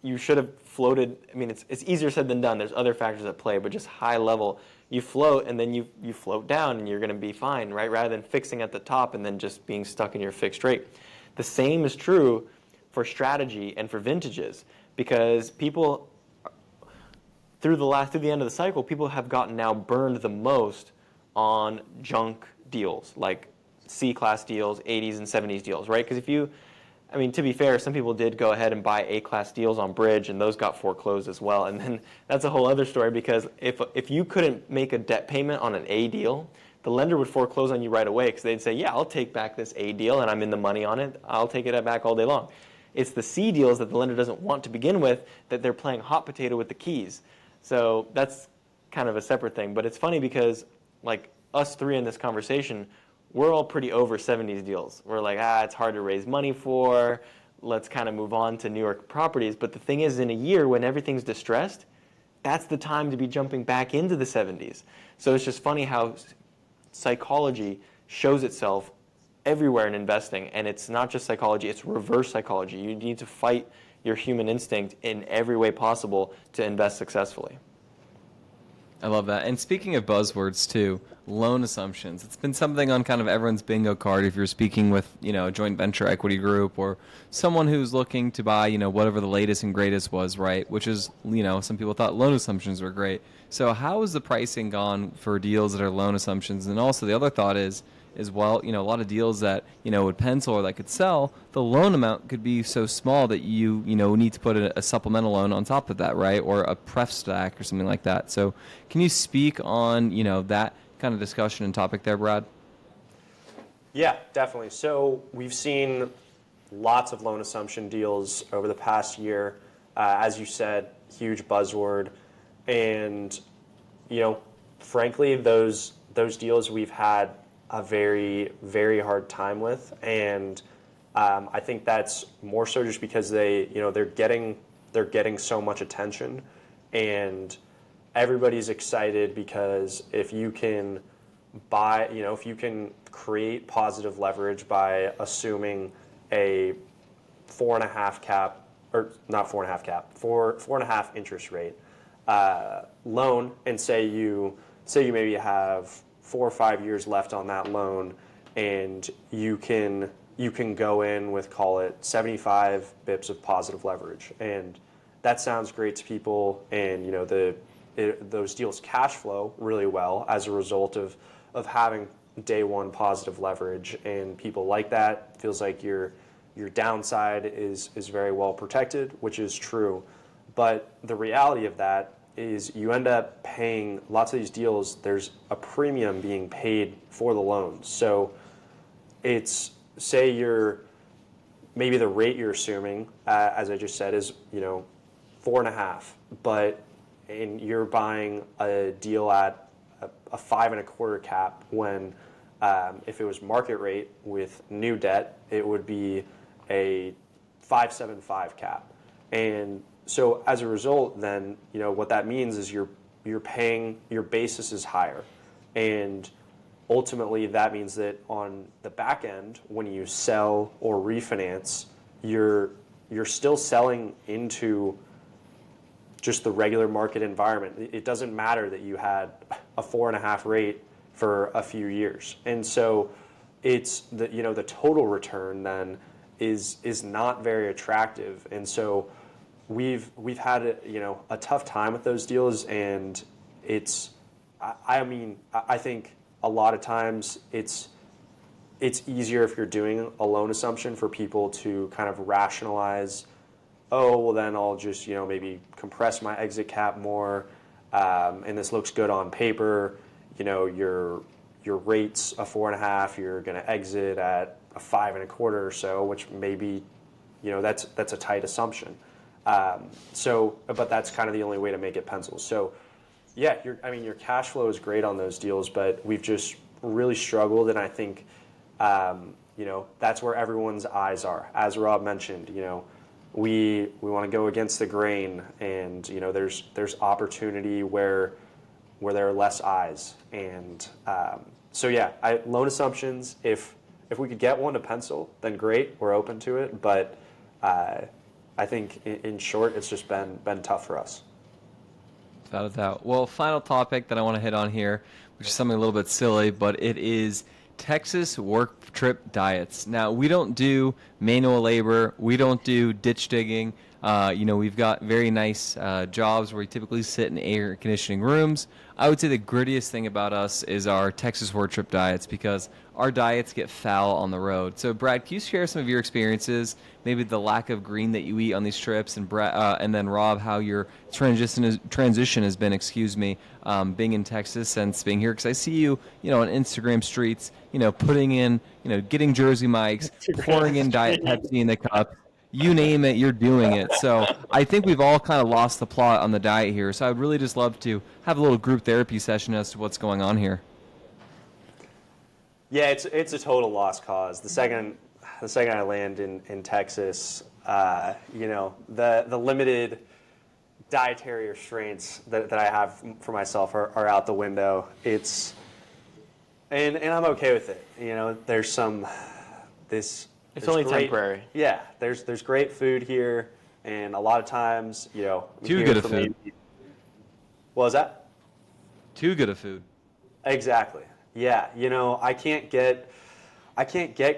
you should have floated. I mean, it's easier said than done. There's other factors at play, but just high level, you float and then you float down and you're going to be fine, right? Rather than fixing at the top and then just being stuck in your fixed rate. The same is true for strategy and for vintages, because people through the end of the cycle, people have gotten now burned the most on junk deals, like C-class deals, 80s and 70s deals, right? Because to be fair, some people did go ahead and buy A-class deals on bridge, and those got foreclosed as well. And then that's a whole other story, because if you couldn't make a debt payment on an A deal, the lender would foreclose on you right away, because they'd say, yeah, I'll take back this A deal, and I'm in the money on it. I'll take it back all day long. It's the C deals that the lender doesn't want to begin with that they're playing hot potato with the keys. So that's kind of a separate thing. But it's funny because, like, us three in this conversation, we're all pretty over 70s deals. We're like, it's hard to raise money for. Let's kind of move on to New York properties. But the thing is, in a year when everything's distressed, that's the time to be jumping back into the 70s. So it's just funny how psychology shows itself everywhere in investing. And it's not just psychology, it's reverse psychology. You need to fight your human instinct in every way possible to invest successfully. I love that. And speaking of buzzwords too, loan assumptions. It's been something on kind of everyone's bingo card if you're speaking with, a joint venture equity group or someone who's looking to buy, whatever the latest and greatest was, right? Which is, some people thought loan assumptions were great. So how is the pricing gone for deals that are loan assumptions? And also the other thought is well, a lot of deals that, would pencil or that could sell, the loan amount could be so small that you need to put a supplemental loan on top of that, right? Or a pref stack or something like that. So can you speak on, that kind of discussion and topic there, Brad? Yeah, definitely. So we've seen lots of loan assumption deals over the past year. As you said, huge buzzword. And, frankly, those deals we've had a very, very hard time with, and I think that's more so just because they're getting so much attention, and everybody's excited because if you can create positive leverage by assuming a 4.5 cap, or not 4.5 cap, 4.5 interest rate loan, and say you maybe have 4 or 5 years left on that loan, and you can go in with, call it 75 bips of positive leverage, and that sounds great to people, and those deals cash flow really well as a result of having day one positive leverage, and people like that. Feels like your downside is very well protected, which is true, but the reality of that is you end up paying lots of these deals. There's a premium being paid for the loans. So it's, say maybe the rate you're assuming, as I just said, is 4.5, and you're buying a deal at a 5.25 cap when if it was market rate with new debt, it would be a 5.75 cap. And so as a result, then, what that means is you're paying, your basis is higher. And ultimately that means that on the back end, when you sell or refinance, you're still selling into just the regular market environment. It doesn't matter that you had a 4.5 rate for a few years. And so it's the total return then is not very attractive. And so we've had a tough time with those deals, and I think a lot of times it's easier if you're doing a loan assumption for people to kind of rationalize, oh, well then I'll just, maybe compress my exit cap more, and this looks good on paper. Your rate's a 4.5, you're going to exit at a 5.25 or so, which maybe, that's a tight assumption. But that's kind of the only way to make it pencil. So, yeah, your cash flow is great on those deals, but we've just really struggled, and I think, that's where everyone's eyes are. As Rob mentioned, we want to go against the grain, and there's opportunity where there are less eyes, and loan assumptions. If we could get one to pencil, then great, we're open to it. But I think in short, it's just been tough for us. Without a doubt. Well, final topic that I want to hit on here, which is something a little bit silly, but it is Texas work trip diets. Now, we don't do manual labor. We don't do ditch digging. We've got very nice jobs where we typically sit in air conditioning rooms. I would say the grittiest thing about us is our Texas work trip diets, because our diets get foul on the road. So, Brad, can you share some of your experiences, maybe the lack of green that you eat on these trips, and then Rob, how your transition has been, being in Texas since being here? Because I see you, on Instagram streets, putting in, getting Jersey Mike's, pouring in Diet Pepsi in the cup. You name it, you're doing it. So I think we've all kind of lost the plot on the diet here. So I'd really just love to have a little group therapy session as to what's going on here. Yeah, it's a total lost cause. The second I land in Texas, the limited dietary restraints that I have for myself are out the window. And I'm okay with it. There's It's only great, temporary. Yeah, there's great food here, and a lot of times, Too good of food. What was that? Too good of food. Exactly. Yeah, I can't get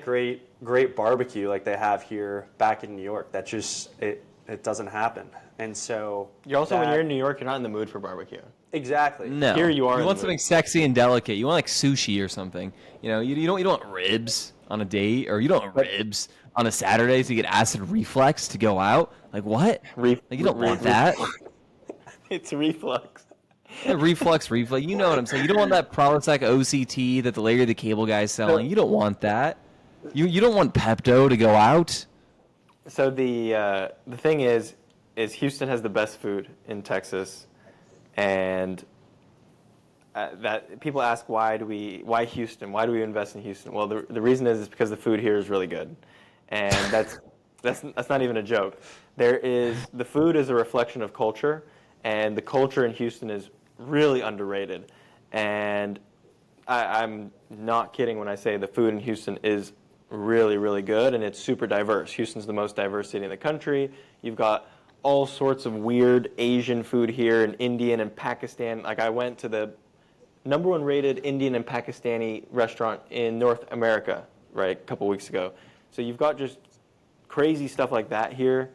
great barbecue like they have here back in New York. That just it doesn't happen. And so when you're in New York, you're not in the mood for barbecue. Exactly. No. Here you are. You want something sexy and delicate. You want like sushi or something. You don't want ribs on a date, or you don't want ribs on a Saturday so you get acid reflux to go out. Like what? You don't want that. It's reflux. Yeah, reflux. You know what I'm saying. You don't want that Prilosec OCT that the Larry the Cable Guy is selling. You don't want that. You don't want Pepto to go out. So the thing is Houston has the best food in Texas, and that people ask why Houston? Why do we invest in Houston? Well, the reason is because the food here is really good, and that's not even a joke. The food is a reflection of culture, and the culture in Houston is really underrated. And I'm not kidding when I say the food in Houston is really, really good, and it's super diverse. Houston's the most diverse city in the country. You've got all sorts of weird Asian food here, and Indian and Pakistan. Like, I went to the #1 rated Indian and Pakistani restaurant in North America, right, a couple weeks ago. So you've got just crazy stuff like that here,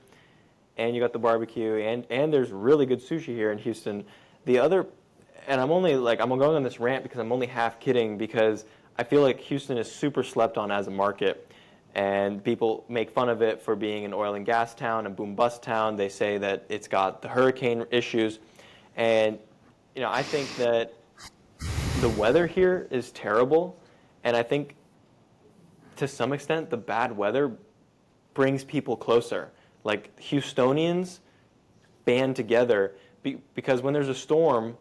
and you got the barbecue, and there's really good sushi here in Houston. And I'm going on this rant because I'm only half kidding, because I feel like Houston is super slept on as a market, and people make fun of it for being an oil and gas town, a boom bust town. They say that it's got the hurricane issues, and I think that the weather here is terrible, and I think to some extent the bad weather brings people closer. Like, Houstonians band together because when there's a storm,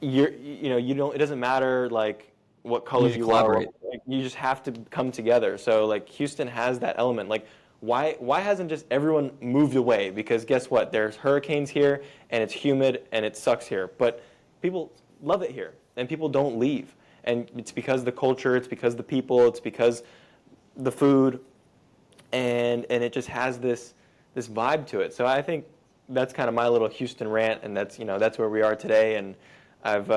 it doesn't matter like what color you are. You just have to come together. So like Houston has that element. Like, why hasn't just everyone moved away? Because guess what? There's hurricanes here, and it's humid, and it sucks here. But people love it here, and people don't leave. And it's because the culture, it's because the people, it's because the food, and it just has this vibe to it. So I think that's kind of my little Houston rant, and that's where we are today. And I've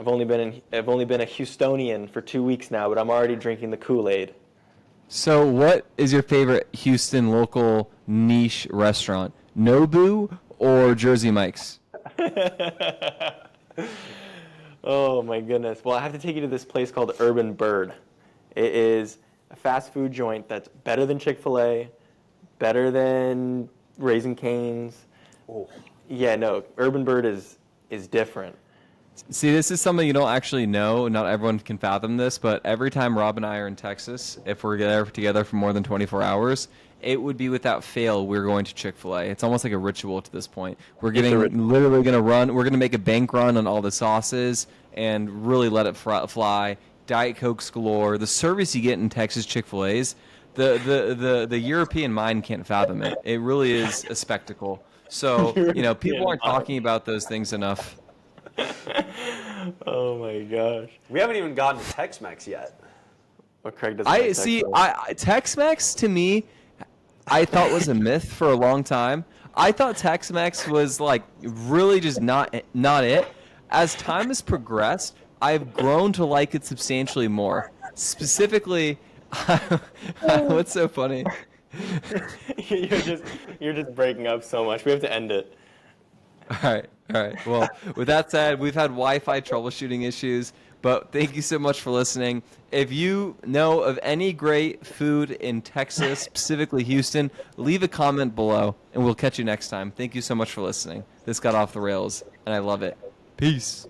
only been a Houstonian for 2 weeks now, but I'm already drinking the Kool-Aid. So what is your favorite Houston local niche restaurant? Nobu or Jersey Mike's? Oh my goodness. Well, I have to take you to this place called Urban Bird. It is a fast food joint that's better than Chick-fil-A, better than Raising Cane's. Oh. Yeah, no, Urban Bird is different. See, this is something you don't actually know. Not everyone can fathom this, but every time Rob and I are in Texas, if we're there together for more than 24 hours, it would be without fail we're going to Chick-fil-A. It's almost like a ritual to this point. We're literally going to run. We're going to make a bank run on all the sauces and really let it fly. Diet Cokes galore. The service you get in Texas Chick-fil-A's, the European mind can't fathom it. It really is a spectacle. So, people aren't talking about those things enough. Oh my gosh. We haven't even gotten to Texmax yet. Well, Craig doesn't like Texas. Tex-Mex to me, I thought was a myth for a long time. I thought Tex-Mex was like really just not it. As time has progressed, I've grown to like it substantially more. Specifically, what's so funny? You're just breaking up so much. We have to end it. All right. Well, with that said, we've had Wi-Fi troubleshooting issues, but thank you so much for listening. If you know of any great food in Texas, specifically Houston, leave a comment below, and we'll catch you next time. Thank you so much for listening. This got off the rails, and I love it. Peace.